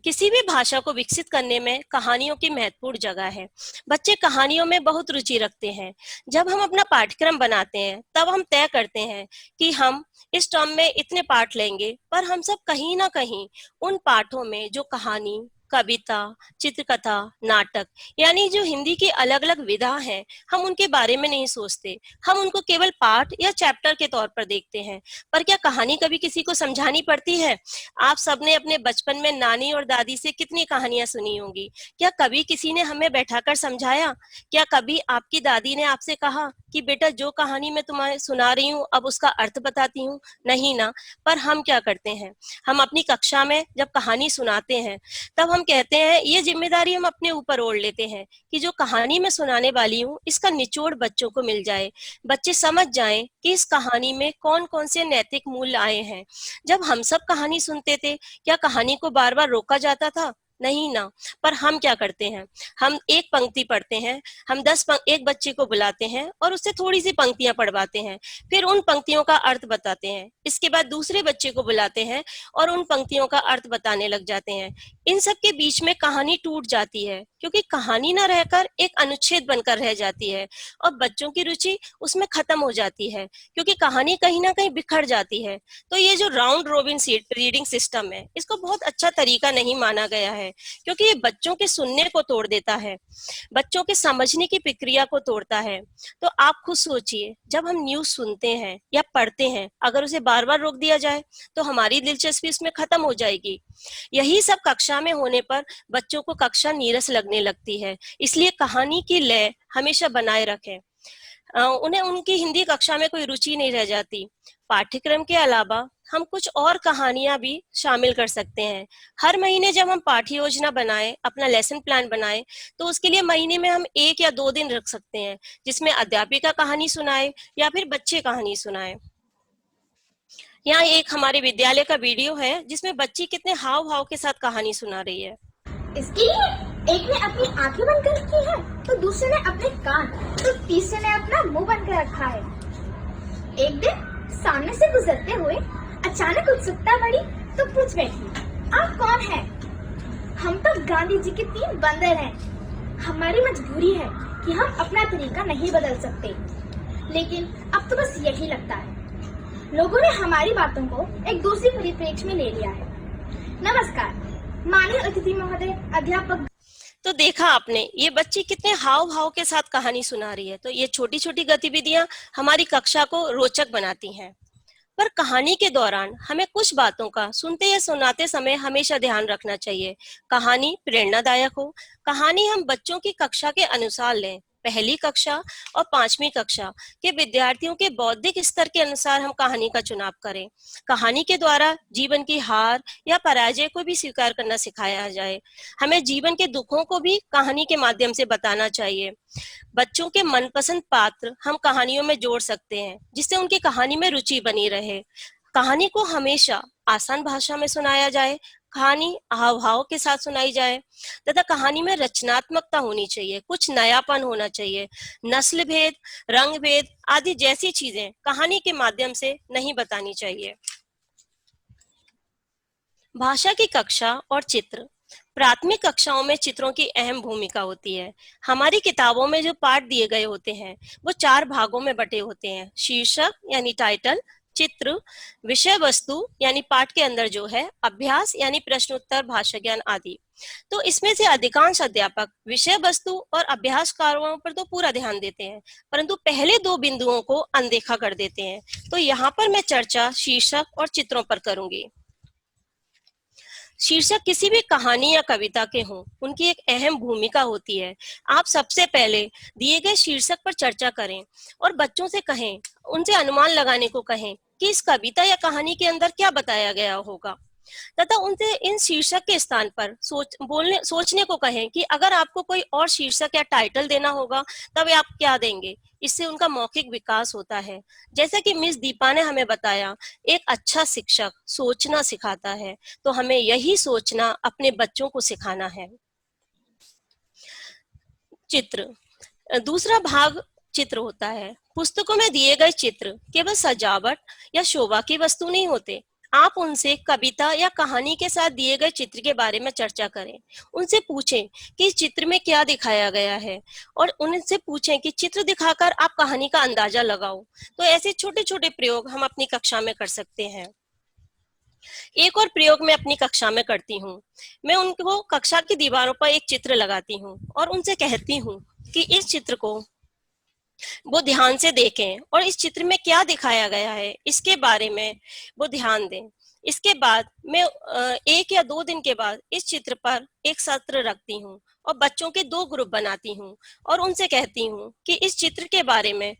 किसी भी भाषा को विकसित करने में कहानियों की महत्वपूर्ण जगह है। बच्चे कहानियों में बहुत रुचि रखते हैं। जब हम अपना पाठ्यक्रम बनाते हैं तब हम तय करते हैं कि हम इस टर्म में इतने पाठ लेंगे, पर हम सब कहीं ना कहीं उन पाठों में जो कहानी, कविता, चित्रकथा, नाटक यानी जो हिंदी की अलग अलग विधा हैं, हम उनके बारे में नहीं सोचते। हम उनको केवल पाठ या चैप्टर के तौर पर देखते हैं। पर क्या कहानी कभी किसी को समझानी पड़ती है? आप सबने अपने बचपन में नानी और दादी से कितनी कहानियां सुनी होंगी। क्या कभी किसी ने हमें बैठाकर समझाया? क्या कभी आपकी दादी ने आपसे कहा कि बेटा जो कहानी मैं तुम्हें सुना रही हूँ अब उसका अर्थ बताती हूँ? नहीं ना। पर हम क्या करते हैं, हम अपनी कक्षा में जब कहानी सुनाते हैं तब हम हम कहते हैं ये जिम्मेदारी हम अपने ऊपर ओढ़ लेते हैं कि जो कहानी मैं सुनाने वाली हूँ इसका निचोड़ बच्चों को मिल जाए, बच्चे समझ जाएं कि इस कहानी में कौन कौन से नैतिक मूल्य आए हैं। जब हम सब कहानी सुनते थे, क्या कहानी को बार बार रोका जाता था? नहीं ना। पर हम क्या करते हैं, हम एक पंक्ति पढ़ते हैं, हम एक बच्चे को बुलाते हैं और उससे थोड़ी सी पंक्तियां पढ़वाते हैं, फिर उन पंक्तियों का अर्थ बताते हैं। इसके बाद दूसरे बच्चे को बुलाते हैं और उन पंक्तियों का अर्थ बताने लग जाते हैं। इन सब के बीच में कहानी टूट जाती है, क्योंकि कहानी ना रहकर एक अनुच्छेद बनकर रह जाती है और बच्चों की रुचि उसमें खत्म हो जाती है, क्योंकि कहानी कहीं ना कहीं बिखर जाती है। तो ये जो राउंड रोबिन रीडिंग सिस्टम है, इसको बहुत अच्छा तरीका नहीं माना गया है, क्योंकि ये बच्चों के सुनने को तोड़ देता है, बच्चों के समझने की प्रक्रिया को तोड़ता है। तो आप खुद सोचिए, जब हम न्यूज़ सुनते हैं या पढ़ते हैं, अगर उसे बार बार रोक दिया जाए तो हमारी दिलचस्पी इसमें खत्म हो जाएगी। यही सब कक्षा में होने पर बच्चों को कक्षा नीरस लगने लगती है। इसलिए कहानी की लय हमेशा बनाए रखें। उन्हें उनकी हिंदी कक्षा में कोई रुचि नहीं रह जाती। पाठ्यक्रम के अलावा हम कुछ और कहानियां भी शामिल कर सकते हैं। हर महीने जब हम पाठ्य योजना बनाएं, अपना लेसन प्लान बनाएं, तो उसके लिए महीने में हम 1 या 2 दिन रख सकते हैं, जिसमें अध्यापिका कहानी सुनाए या फिर बच्चे कहानी सुनाए। यहाँ एक हमारे विद्यालय का वीडियो है जिसमें बच्ची कितने हाव भाव के साथ कहानी सुना रही है। इसके लिए एक ने अपनी आंखें बंद कर रखी है, तो दूसरे ने अपने कान, तो तीसरे ने अपना मुंह बंद कर रखा है। एक दिन सामने से गुजरते हुए अचानक उत्सुकता बढ़ी तो पूछ बैठी, आप कौन हैं? हम तो गांधी जी के 3 बंदर हैं। हमारी मजबूरी है कि हम अपना तरीका नहीं बदल सकते, लेकिन अब तो बस यही लगता है। लोगों ने हमारी बातों को एक दूसरी परिप्रेक्ष्य में ले लिया है। नमस्कार माननीय अतिथि महोदय, अध्यापक। तो देखा आपने, ये बच्ची कितने हाव भाव के साथ कहानी सुना रही है। तो ये छोटी छोटी गतिविधियां हमारी कक्षा को रोचक बनाती हैं। पर कहानी के दौरान हमें कुछ बातों का सुनते या सुनाते समय हमेशा ध्यान रखना चाहिए। कहानी प्रेरणादायक हो। कहानी हम बच्चों की कक्षा के अनुसार लें। पहली कक्षा और 5वीं कक्षा के विद्यार्थियों के बौद्धिक स्तर के अनुसार हम कहानी का चुनाव करें। कहानी के द्वारा जीवन की हार या पराजय को भी स्वीकार करना सिखाया जाए। हमें जीवन के दुखों को भी कहानी के माध्यम से बताना चाहिए। बच्चों के मनपसंद पात्र हम कहानियों में जोड़ सकते हैं, जिससे उनकी कहानी में रुचि बनी रहे। कहानी को हमेशा आसान भाषा में सुनाया जाए, कहानी हाव भाव के साथ सुनाई जाए, तथा कहानी में रचनात्मकता होनी चाहिए, कुछ नयापन होना चाहिए। नस्ल भेद, रंग भेद आदि जैसी चीजें कहानी के माध्यम से नहीं बतानी चाहिए। भाषा की कक्षा और चित्र। प्राथमिक कक्षाओं में चित्रों की अहम भूमिका होती है। हमारी किताबों में जो पाठ दिए गए होते हैं वो 4 भागों में बटे होते हैं। शीर्षक यानी टाइटल, चित्र, विषय वस्तु यानी पाठ के अंदर जो है, अभ्यास यानी प्रश्न उत्तर, भाषा ज्ञान आदि। तो इसमें से अधिकांश अध्यापक विषय वस्तु और अभ्यास कार्यों पर तो पूरा ध्यान देते हैं, परंतु पहले 2 बिंदुओं को अनदेखा कर देते हैं। तो यहाँ पर मैं चर्चा शीर्षक और चित्रों पर करूंगी। शीर्षक किसी भी कहानी या कविता के हों, उनकी एक अहम भूमिका होती है। आप सबसे पहले दिए गए शीर्षक पर चर्चा करें और बच्चों से कहें, उनसे अनुमान लगाने को कहें कि इस कविता या कहानी के अंदर क्या बताया गया होगा, तथा उनसे इन शीर्षक के स्थान पर सोचने को कहें कि अगर आपको कोई और शीर्षक या टाइटल देना होगा तब आप क्या देंगे। इससे उनका मौखिक विकास होता है। जैसा कि मिस दीपा ने हमें बताया, एक अच्छा शिक्षक सोचना सिखाता है, तो हमें यही सोचना अपने बच्चों को सिखाना है। चित्र। दूसरा भाग चित्र होता है। पुस्तकों में दिए गए चित्र केवल सजावट या शोभा की वस्तु नहीं होते। आप उनसे कविता या कहानी के साथ दिए गए चित्र के बारे में चर्चा करें। उनसे पूछें कि इस चित्र में क्या दिखाया गया है, और उनसे पूछें कि चित्र दिखाकर आप कहानी का अंदाजा लगाओ। तो ऐसे छोटे छोटे प्रयोग हम अपनी कक्षा में कर सकते हैं। एक और प्रयोग मैं अपनी कक्षा में करती हूँ। मैं उनको कक्षा की दीवारों पर एक चित्र लगाती हूँ और उनसे कहती हूँ कि इस चित्र को वो ध्यान से देखें और इस चित्र में क्या दिखाया गया है इसके बारे में वो ध्यान दें। इसके बाद मैं 1 या 2 दिन के बाद इस चित्र पर एक सत्र रखती हूँ और बच्चों के 2 ग्रुप बनाती हूँ और उनसे कहती हूँ कि इस चित्र के बारे में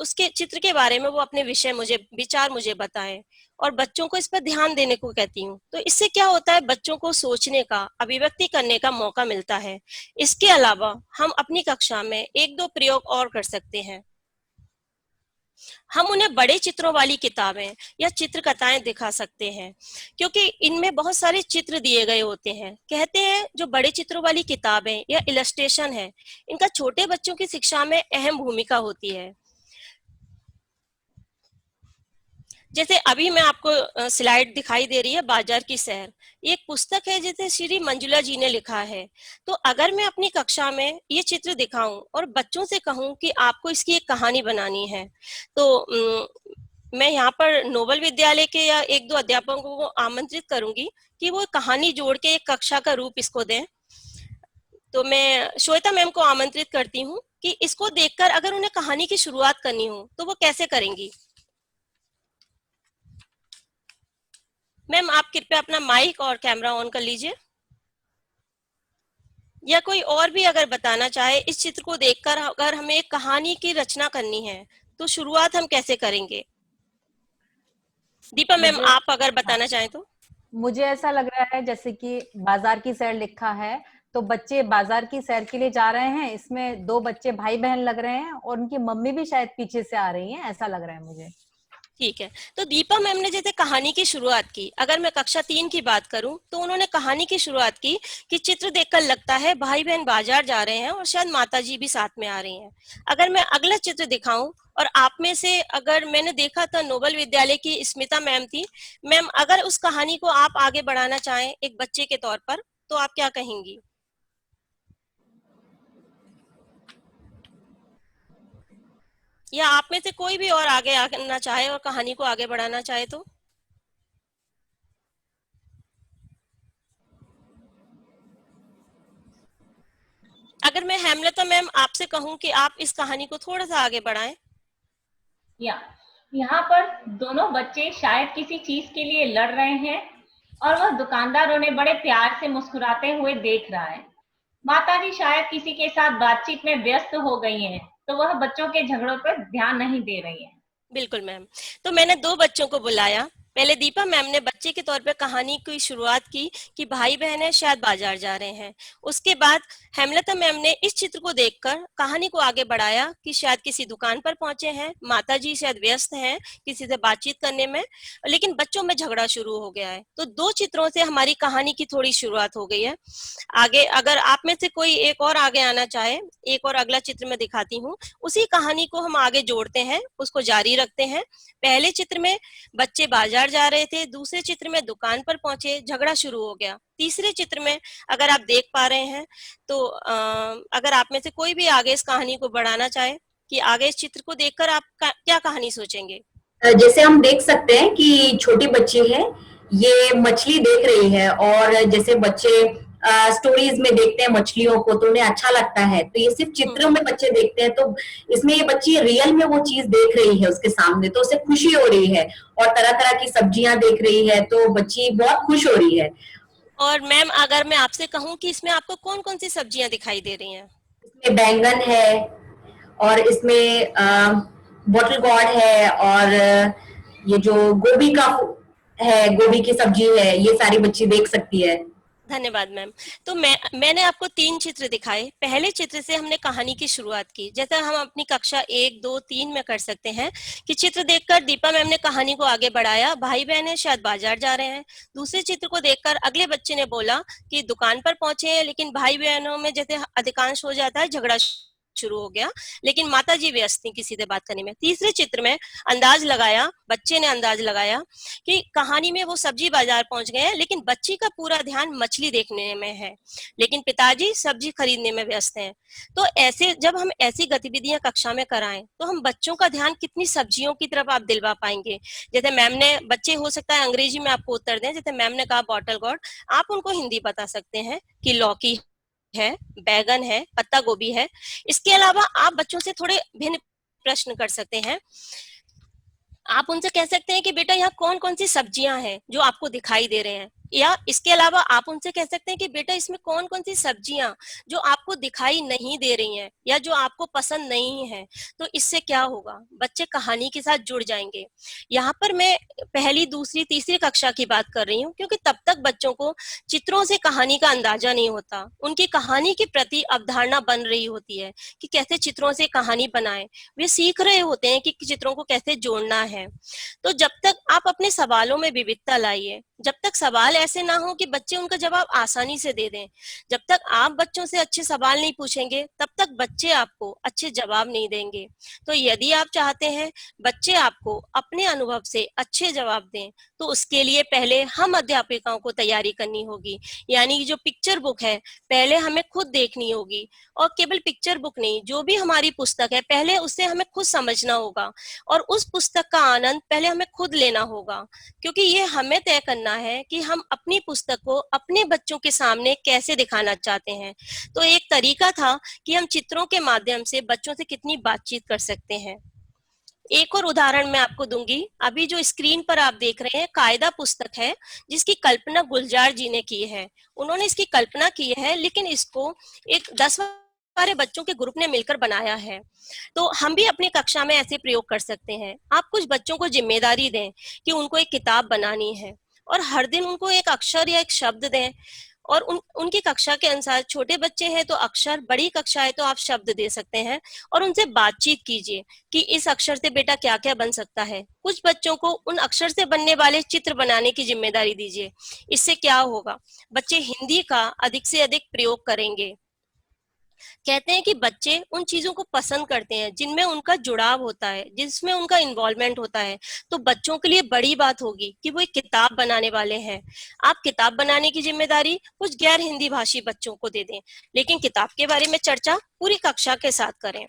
उसके चित्र के बारे में वो अपने विचार मुझे बताएं और बच्चों को इस पर ध्यान देने को कहती हूँ। तो इससे क्या होता है, बच्चों को सोचने का, अभिव्यक्ति करने का मौका मिलता है। इसके अलावा हम अपनी कक्षा में 1-2 प्रयोग और कर सकते हैं। हम उन्हें बड़े चित्रों वाली किताबें या चित्र कथाएं दिखा सकते हैं, क्योंकि इनमें बहुत सारे चित्र दिए गए होते हैं। कहते हैं जो बड़े चित्रों वाली किताबें या इलस्ट्रेशन है, इनका छोटे बच्चों की शिक्षा में अहम भूमिका होती है। जैसे अभी मैं आपको स्लाइड दिखाई दे रही है, बाजार की सैर, ये एक पुस्तक है जिसे श्री मंजुला जी ने लिखा है। तो अगर मैं अपनी कक्षा में ये चित्र दिखाऊं और बच्चों से कहूं कि आपको इसकी एक कहानी बनानी है, तो मैं यहाँ पर नोबल विद्यालय के या 1-2 अध्यापकों को आमंत्रित करूंगी कि वो कहानी जोड़ के एक कक्षा का रूप इसको दें। तो मैं श्वेता मैम को आमंत्रित करती हूँ कि इसको देखकर अगर उन्हें कहानी की शुरुआत करनी हो तो वो कैसे करेंगी। मैम आप कृपया अपना माइक और कैमरा ऑन कर लीजिए। या कोई और भी अगर बताना चाहे, इस चित्र को देखकर अगर हमें एक कहानी की रचना करनी है तो शुरुआत हम कैसे करेंगे। दीपा मैम आप अगर बताना चाहें तो। मुझे ऐसा लग रहा है जैसे कि बाजार की सैर लिखा है, तो बच्चे बाजार की सैर के लिए जा रहे हैं। इसमें 2 बच्चे भाई बहन लग रहे हैं और उनकी मम्मी भी शायद पीछे से आ रही हैं, ऐसा लग रहा है मुझे। ठीक है, तो दीपा मैम ने जैसे कहानी की शुरुआत की, अगर मैं कक्षा 3 की बात करूं तो उन्होंने कहानी की शुरुआत की कि चित्र देखकर लगता है भाई बहन बाजार जा रहे हैं और शायद माताजी भी साथ में आ रही हैं। अगर मैं अगला चित्र दिखाऊं, और आप में से अगर मैंने देखा था नोबल विद्यालय की स्मिता मैम थी, मैम अगर उस कहानी को आप आगे बढ़ाना चाहें एक बच्चे के तौर पर तो आप क्या कहेंगी। या आप में से कोई भी और आगे आना चाहे और कहानी को आगे बढ़ाना चाहे तो। अगर मैं हेमलता मैम आपसे कहूं कि आप इस कहानी को थोड़ा सा आगे बढ़ाएं। यहाँ पर दोनों बच्चे शायद किसी चीज के लिए लड़ रहे हैं और वह दुकानदार उन्हें बड़े प्यार से मुस्कुराते हुए देख रहा है। माताजी शायद किसी के साथ बातचीत में व्यस्त हो गई हैं, तो वह बच्चों के झगड़ों पर ध्यान नहीं दे रही है। बिल्कुल मैम, तो मैंने 2 बच्चों को बुलाया। पहले दीपा मैम ने बच्चे के तौर पे कहानी की शुरुआत की कि भाई बहन है शायद बाजार जा रहे हैं। उसके बाद हेमलता मैम ने इस चित्र को देखकर कहानी को आगे बढ़ाया कि शायद किसी दुकान पर पहुंचे हैं, माताजी शायद व्यस्त हैं किसी से बातचीत करने में, लेकिन बच्चों में झगड़ा शुरू हो गया है। तो 2 चित्रों से हमारी कहानी की थोड़ी शुरुआत हो गई है। आगे अगर आप में से कोई एक और आगे आना चाहे, एक और अगला चित्र में दिखाती हूँ, उसी कहानी को हम आगे जोड़ते हैं, उसको जारी रखते हैं। पहले चित्र में बच्चे बाजार जा रहे थे, दूसरे चित्र में दुकान पर पहुंचे, झगड़ा शुरू हो गया। तीसरे चित्र में अगर आप देख पा रहे हैं तो अगर आप में से कोई भी आगे इस कहानी को बढ़ाना चाहे कि आगे इस चित्र को देखकर आप क्या कहानी सोचेंगे। जैसे हम देख सकते हैं कि छोटी बच्ची है, ये मछली देख रही है और जैसे बच्चे स्टोरीज में देखते हैं मछलियों को तो उन्हें अच्छा लगता है, तो ये सिर्फ चित्रों में बच्चे देखते हैं, तो इसमें ये बच्ची रियल में वो चीज देख रही है उसके सामने, तो उसे खुशी हो रही है। और तरह तरह की सब्जियां देख रही है तो बच्ची बहुत खुश हो रही है। और मैम अगर मैं आपसे कहूं कि इसमें आपको कौन कौन सी सब्जियां दिखाई दे रही हैं। इसमें बैंगन है और इसमें बॉटल गॉर्ड है और ये जो गोभी का है, गोभी की सब्जी है, ये सारी बच्ची देख सकती है। धन्यवाद मैम। तो मैंने आपको 3 चित्र दिखाए। पहले चित्र से हमने कहानी की शुरुआत की, जैसा हम अपनी कक्षा 1, 2, 3 में कर सकते हैं कि चित्र देखकर दीपा मैम ने कहानी को आगे बढ़ाया, भाई बहन है शायद बाजार जा रहे हैं। दूसरे चित्र को देखकर अगले बच्चे ने बोला कि दुकान पर पहुंचे हैं, लेकिन भाई बहनों में जैसे अधिकांश हो जाता है झगड़ा शुरू हो गया, लेकिन माताजी व्यस्त थी किसी से बात करने में। तीसरे चित्र में अंदाज लगाया, बच्चे ने अंदाज लगाया कि कहानी में वो सब्जी बाजार पहुंच गए हैं, लेकिन बच्ची का पूरा ध्यान मछली देखने में है, लेकिन पिताजी सब्जी खरीदने में व्यस्त हैं। तो ऐसे जब हम ऐसी गतिविधियां कक्षा में कराएं तो हम बच्चों का ध्यान कितनी सब्जियों की तरफ आप दिलवा पाएंगे। जैसे मैम ने, बच्चे हो सकता है अंग्रेजी में आपको उत्तर दें, जैसे मैम ने कहा बॉटल गॉर्ड, आप उनको हिंदी बता सकते हैं कि लौकी है, बैगन है, पत्ता गोभी है। इसके अलावा आप बच्चों से थोड़े भिन्न प्रश्न कर सकते हैं। आप उनसे कह सकते हैं कि बेटा यहाँ कौन कौन सी सब्जियां हैं जो आपको दिखाई दे रहे हैं, या इसके अलावा आप उनसे कह सकते हैं कि बेटा इसमें कौन कौन सी सब्जियां जो आपको दिखाई नहीं दे रही हैं या जो आपको पसंद नहीं है। तो इससे क्या होगा, बच्चे कहानी के साथ जुड़ जाएंगे। यहाँ पर मैं पहली, दूसरी, तीसरी कक्षा की बात कर रही हूँ, क्योंकि तब तक बच्चों को चित्रों से कहानी का अंदाजा नहीं होता, उनकी कहानी के प्रति अवधारणा बन रही होती है कि कैसे चित्रों से कहानी बनाएं। वे सीख रहे होते हैं कि चित्रों को कैसे जोड़ना है। तो जब तक आप अपने सवालों में विविधता लाइए, जब तक सवाल ऐसे ना हो कि बच्चे उनका जवाब आसानी से दे दें, जब तक आप बच्चों से अच्छे सवाल नहीं पूछेंगे, तब तक बच्चे आपको अच्छे जवाब नहीं देंगे। तो यदि आप चाहते हैं बच्चे आपको अपने अनुभव से अच्छे जवाब दें, तो उसके लिए पहले हम अध्यापिकाओं को तैयारी करनी होगी। यानी कि जो पिक्चर बुक है पहले हमें खुद देखनी होगी, और केवल पिक्चर बुक नहीं, जो भी हमारी पुस्तक है पहले उसे हमें खुद समझना होगा, और उस पुस्तक का आनंद पहले हमें खुद लेना होगा। क्योंकि ये हमें तय करना है कि हम अपनी पुस्तक को अपने बच्चों के सामने कैसे दिखाना चाहते हैं। तो एक तरीका था कि हम चित्रों के माध्यम से बच्चों से कितनी बातचीत कर सकते हैं। एक और उदाहरण मैं आपको दूंगी। अभी जो स्क्रीन पर आप देख रहे हैं कायदा पुस्तक है, जिसकी कल्पना गुलजार जी ने की है। उन्होंने इसकी कल्पना की है, लेकिन इसको एक 10 सारे बच्चों के ग्रुप ने मिलकर बनाया है। तो हम भी अपनी कक्षा में ऐसे प्रयोग कर सकते हैं। आप कुछ बच्चों को जिम्मेदारी दें कि उनको एक किताब बनानी है, और हर दिन उनको एक अक्षर या एक शब्द दें, और उनकी कक्षा के अनुसार, छोटे बच्चे हैं तो अक्षर, बड़ी कक्षा है तो आप शब्द दे सकते हैं, और उनसे बातचीत कीजिए कि इस अक्षर से बेटा क्या क्या बन सकता है। कुछ बच्चों को उन अक्षर से बनने वाले चित्र बनाने की जिम्मेदारी दीजिए। इससे क्या होगा, बच्चे हिंदी का अधिक से अधिक प्रयोग करेंगे। कहते हैं कि बच्चे उन चीजों को पसंद करते हैं जिनमें उनका जुड़ाव होता है, जिसमें उनका इन्वॉल्वमेंट होता है। तो बच्चों के लिए बड़ी बात होगी कि वो एक किताब बनाने वाले हैं। आप किताब बनाने की जिम्मेदारी कुछ गैर हिंदी भाषी बच्चों को दे दें, लेकिन किताब के बारे में चर्चा पूरी कक्षा के साथ करें।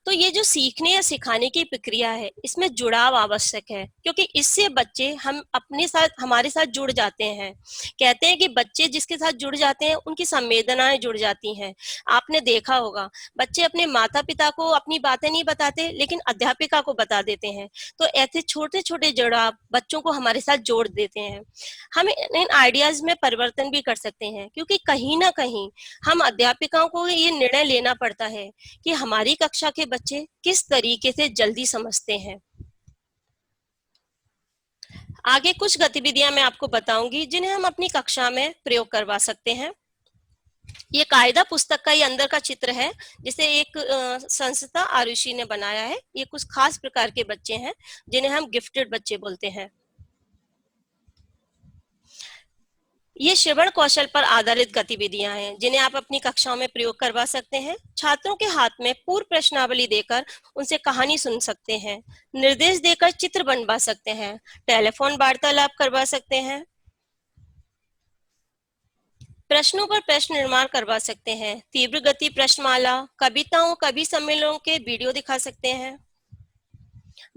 तो ये जो सीखने या सिखाने की प्रक्रिया है, इसमें जुड़ाव आवश्यक है, क्योंकि इससे बच्चे हमारे साथ जुड़ जाते हैं। कहते हैं कि बच्चे जिसके साथ जुड़ जाते हैं उनकी संवेदनाएं जुड़ जाती हैं। आपने देखा होगा बच्चे अपने माता पिता को अपनी बातें नहीं बताते, लेकिन अध्यापिका को बता देते हैं। तो ऐसे छोटे छोटे जुड़ाव बच्चों को हमारे साथ जोड़ देते हैं। हम इन आइडियाज में परिवर्तन भी कर सकते हैं, क्योंकि कहीं ना कहीं हम अध्यापिकाओं को ये निर्णय लेना पड़ता है कि हमारी कक्षा के बच्चे किस तरीके से जल्दी समझते हैं। आगे कुछ गतिविधियां मैं आपको बताऊंगी जिन्हें हम अपनी कक्षा में प्रयोग करवा सकते हैं। ये कायदा पुस्तक का ही अंदर का चित्र है, जिसे एक संस्था आरुषि ने बनाया है। ये कुछ खास प्रकार के बच्चे हैं जिन्हें हम गिफ्टेड बच्चे बोलते हैं। ये श्रवण कौशल पर आधारित गतिविधियां हैं जिन्हें आप अपनी कक्षाओं में प्रयोग करवा सकते हैं। छात्रों के हाथ में पूर्व प्रश्नावली देकर उनसे कहानी सुन सकते हैं, निर्देश देकर चित्र बनवा सकते हैं, टेलीफोन वार्तालाप करवा सकते हैं, प्रश्नों पर प्रश्न निर्माण करवा सकते हैं, तीव्र गति प्रश्नमाला, कविताओं, कवि सम्मेलनों के वीडियो दिखा सकते हैं।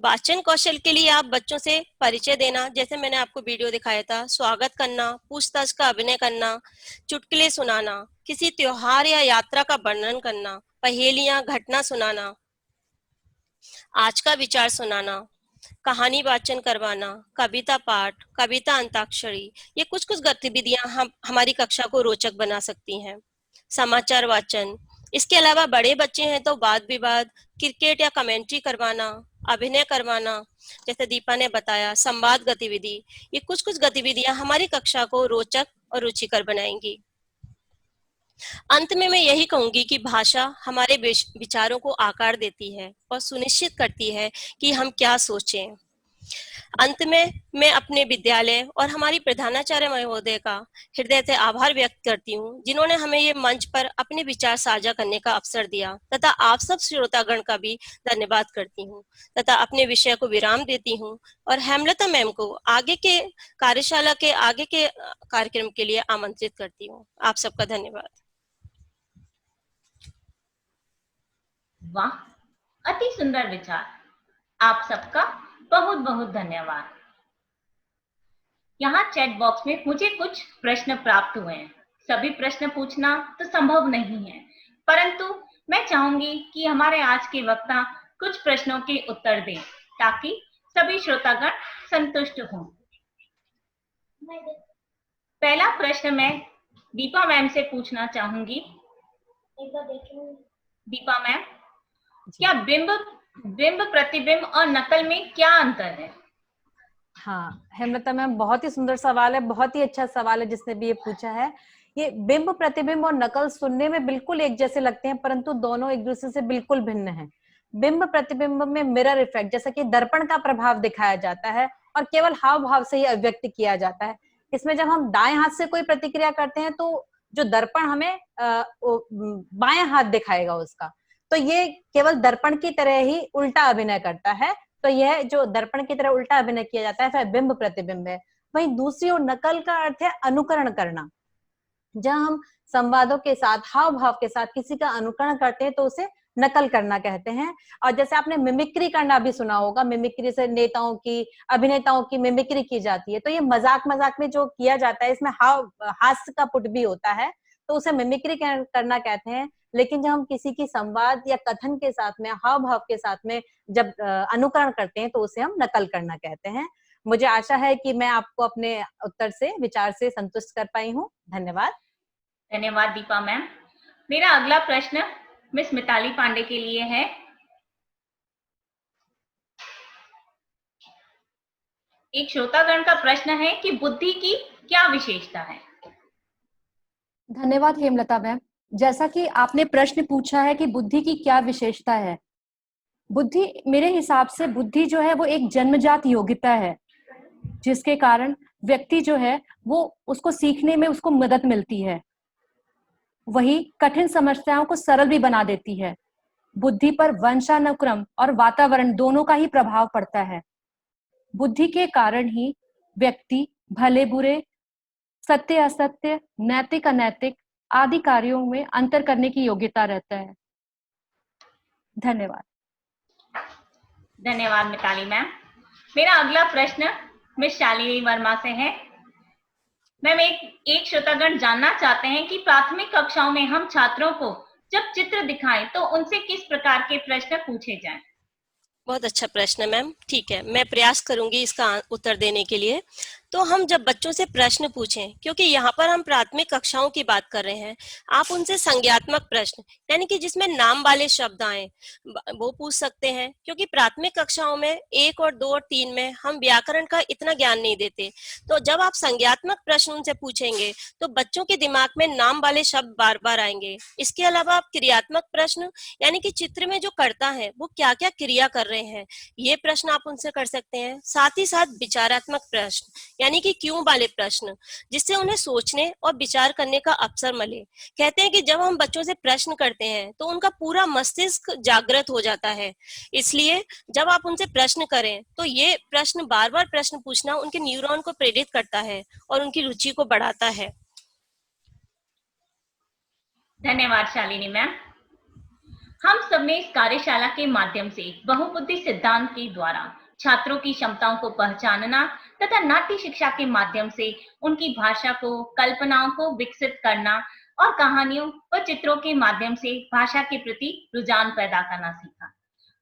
वाचन कौशल के लिए आप बच्चों से परिचय देना, जैसे मैंने आपको वीडियो दिखाया था, स्वागत करना, पूछताछ का अभिनय करना, चुटकुले सुनाना, किसी त्योहार या यात्रा का वर्णन करना, पहेलियां, घटना सुनाना, आज का विचार सुनाना, कहानी वाचन करवाना, कविता पाठ, कविता अंताक्षरी। ये कुछ कुछ गतिविधियां हमारी कक्षा को रोचक बना सकती हैं। समाचार वाचन, इसके अलावा बड़े बच्चे हैं तो वाद विवाद, क्रिकेट या कमेंट्री करवाना, अभिनय करवाना, जैसे दीपा ने बताया, संवाद गतिविधि। ये कुछ कुछ गतिविधियां हमारी कक्षा को रोचक और रुचिकर बनाएंगी। अंत में मैं यही कहूंगी कि भाषा हमारे विचारों को आकार देती है और सुनिश्चित करती है कि हम क्या सोचें। अंत में मैं अपने विद्यालय और हमारी प्रधानाचार्य महोदय का हृदय से आभार व्यक्त करती हूँ, जिन्होंने हमें ये मंच पर अपने विचार साझा करने का अवसर दिया, तथा आप सब श्रोतागण का भी धन्यवाद करती हूँ, तथा अपने विषय को विराम देती हूँ और हेमलता मैम को आगे के कार्यशाला के आगे के कार्यक्रम के लिए आमंत्रित करती हूँ। आप सबका धन्यवाद। वाह, अति सुंदर विचार। आप सबका बहुत बहुत धन्यवाद। यहाँ चैट बॉक्स में मुझे कुछ प्रश्न प्राप्त हुए हैं। सभी प्रश्न पूछना तो संभव नहीं है, परंतु मैं चाहूंगी कि हमारे आज के वक्ता कुछ प्रश्नों के उत्तर दें। ताकि सभी श्रोतागण संतुष्ट हों। पहला प्रश्न मैं दीपा मैम से पूछना चाहूंगी। दीपा मैम, क्या बिंब प्रतिबिंब और नकल में क्या अंतर है? हाँ हेमलता मैम, बहुत ही सुंदर सवाल है, बहुत ही अच्छा सवाल है जिसने भी ये पूछा है। ये बिंब प्रतिबिंब और नकल सुनने में बिल्कुल एक जैसे लगते हैं, परंतु दोनों एक दूसरे से बिल्कुल भिन्न हैं। बिंब प्रतिबिंब में मिरर इफेक्ट, जैसा कि दर्पण का प्रभाव दिखाया जाता है और केवल हाव भाव से ही अभिव्यक्त किया जाता है। इसमें जब हम दाएं हाथ से कोई प्रतिक्रिया करते हैं तो जो दर्पण हमें बाएं हाथ दिखाएगा उसका, तो ये केवल दर्पण की तरह ही उल्टा अभिनय करता है। तो यह जो दर्पण की तरह उल्टा अभिनय किया जाता है वह बिंब प्रतिबिंब है। वहीं दूसरी ओर नकल का अर्थ है अनुकरण करना। जब हम संवादों के साथ, हाव भाव के साथ किसी का अनुकरण करते हैं तो उसे नकल करना कहते हैं। और जैसे आपने मिमिक्री करना भी सुना होगा, मिमिक्री से नेताओं की, अभिनेताओं की मिमिक्री की जाती है, तो ये मजाक में जो किया जाता है इसमें हास्य का पुट भी होता है, तो उसे मिमिक्री करना कहते हैं। लेकिन जब हम किसी की संवाद या कथन के साथ में, हाव भाव के साथ में जब अनुकरण करते हैं तो उसे हम नकल करना कहते हैं। मुझे आशा है कि मैं आपको अपने उत्तर से, विचार से संतुष्ट कर पाई हूँ। धन्यवाद। धन्यवाद दीपा मैम। मेरा अगला प्रश्न मिस मिताली पांडे के लिए है। एक श्रोतागण का प्रश्न है कि बुद्धि की क्या विशेषता है? धन्यवाद हेमलता मैम। जैसा कि आपने प्रश्न पूछा है कि बुद्धि की क्या विशेषता है, बुद्धि, मेरे हिसाब से बुद्धि जो है वो एक जन्मजात योग्यता है, जिसके कारण व्यक्ति जो है वो उसको सीखने में उसको मदद मिलती है। वही कठिन समस्याओं को सरल भी बना देती है। बुद्धि पर वंशानुक्रम और वातावरण दोनों का ही प्रभाव पड़ता है। बुद्धि के कारण ही व्यक्ति भले बुरे, सत्य असत्य, नैतिक अनैतिक आदि कार्यों में अंतर करने की योग्यता रहता है। धन्यवाद। धन्यवाद मिताली मैम। मेरा अगला प्रश्न मिस शालिनी वर्मा से है। मैम, एक श्रोतागण जानना चाहते हैं कि प्राथमिक कक्षाओं में हम छात्रों को जब चित्र दिखाएं तो उनसे किस प्रकार के प्रश्न पूछे जाएं? बहुत अच्छा प्रश्न है मैम। ठीक है, मैं प्रयास करूंगी इसका उत्तर देने के लिए। तो हम जब बच्चों से प्रश्न पूछें, क्योंकि यहाँ पर हम प्राथमिक कक्षाओं की बात कर रहे हैं, आप उनसे संज्ञात्मक प्रश्न, यानी कि जिसमें नाम वाले शब्द आए, वो पूछ सकते हैं। क्योंकि प्राथमिक कक्षाओं में 1 और 2 और 3 में हम व्याकरण का इतना ज्ञान नहीं देते। तो जब आप संज्ञात्मक प्रश्न उनसे पूछेंगे तो बच्चों के दिमाग में नाम वाले शब्द बार बार आएंगे। इसके अलावा आप क्रियात्मक प्रश्न, यानी कि चित्र में जो कर्ता है वो क्या क्या क्रिया कर रहे हैं, ये प्रश्न आप उनसे कर सकते हैं। साथ ही साथ विचारात्मक प्रश्न, यानी कि क्यों वाले प्रश्न, जिससे उन्हें सोचने और विचार करने का अवसर मिले। कहते हैं कि जब हम बच्चों से प्रश्न करते हैं तो उनका पूरा मस्तिष्क जागृत हो जाता है। इसलिए जब आप उनसे प्रश्न करें तो ये प्रश्न, बार बार प्रश्न पूछना उनके न्यूरॉन को प्रेरित करता है और उनकी रुचि को बढ़ाता है। धन्यवाद शालिनी मैम। हम सबने इस कार्यशाला के माध्यम से बहुबुद्धि सिद्धांत के द्वारा छात्रों की क्षमताओं को पहचानना तथा नाट्य शिक्षा के माध्यम से उनकी भाषा को, कल्पनाओं को विकसित करना और कहानियों व चित्रों के माध्यम से भाषा के प्रति रुझान पैदा करना सीखा।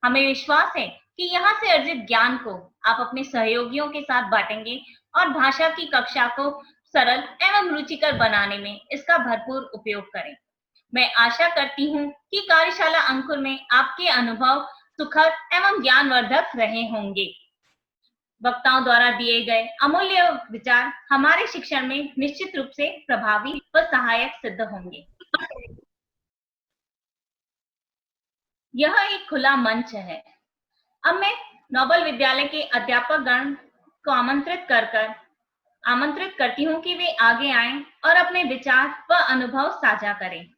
हमें विश्वास है कि यहाँ से अर्जित ज्ञान को आप अपने सहयोगियों के साथ बांटेंगे और भाषा की कक्षा को सरल एवं रुचिकर बनाने में इसका भरपूर उपयोग करें। मैं आशा करती हूँ कि कार्यशाला अंकुर में आपके अनुभव सुखद एवं ज्ञानवर्धक रहे होंगे। वक्ताओं द्वारा दिए गए अमूल्य विचार हमारे शिक्षण में निश्चित रूप से प्रभावी व सहायक सिद्ध होंगे। यह एक खुला मंच है। अब मैं नोबल विद्यालय के अध्यापक गण को आमंत्रित करती हूँ कि वे आगे आएं और अपने विचार व अनुभव साझा करें।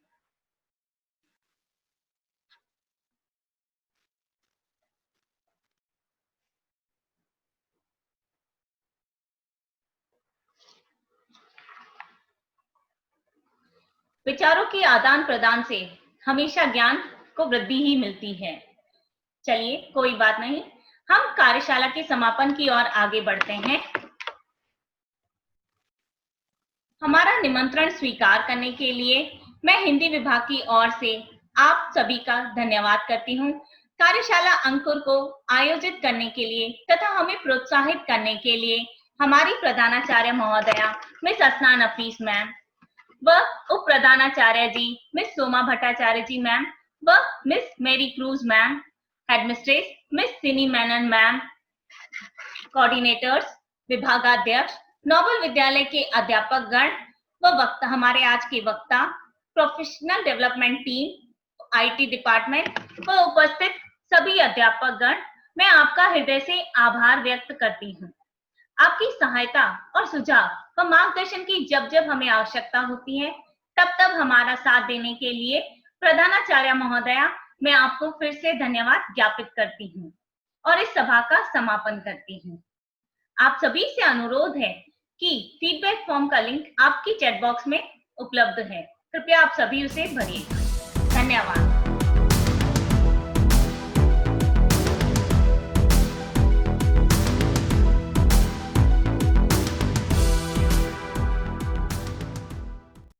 विचारों के आदान प्रदान से हमेशा ज्ञान को वृद्धि ही मिलती है। चलिए, कोई बात नहीं, हम कार्यशाला के समापन की ओर आगे बढ़ते हैं। हमारा निमंत्रण स्वीकार करने के लिए मैं हिंदी विभाग की ओर से आप सभी का धन्यवाद करती हूँ। कार्यशाला अंकुर को आयोजित करने के लिए तथा हमें प्रोत्साहित करने के लिए हमारी प्रधानाचार्य महोदया मिस असना नफीस मैम व उप प्रधानाचार्य जी मिस सोमा भट्टाचार्य जी मैम व मिस मेरी क्रूज मैम, हेडमिस्ट्रेस मिस सिनी मेनन मैम, कोऑर्डिनेटर्स, विभागाध्यक्ष, नोबल विद्यालय के अध्यापक गण व वक्ता, हमारे आज के वक्ता, professional development team, IT department व उपस्थित सभी अध्यापक गण, मैं आपका हृदय से आभार व्यक्त करती हूँ। आपकी सहायता और सुझाव व मार्गदर्शन की जब जब हमें आवश्यकता होती है तब तब हमारा साथ देने के लिए प्रधानाचार्य महोदया मैं आपको फिर से धन्यवाद ज्ञापित करती हूँ और इस सभा का समापन करती हूँ। आप सभी से अनुरोध है कि फीडबैक फॉर्म का लिंक आपकी चैट बॉक्स में उपलब्ध है, कृपया आप सभी उसे भरिए। धन्यवाद।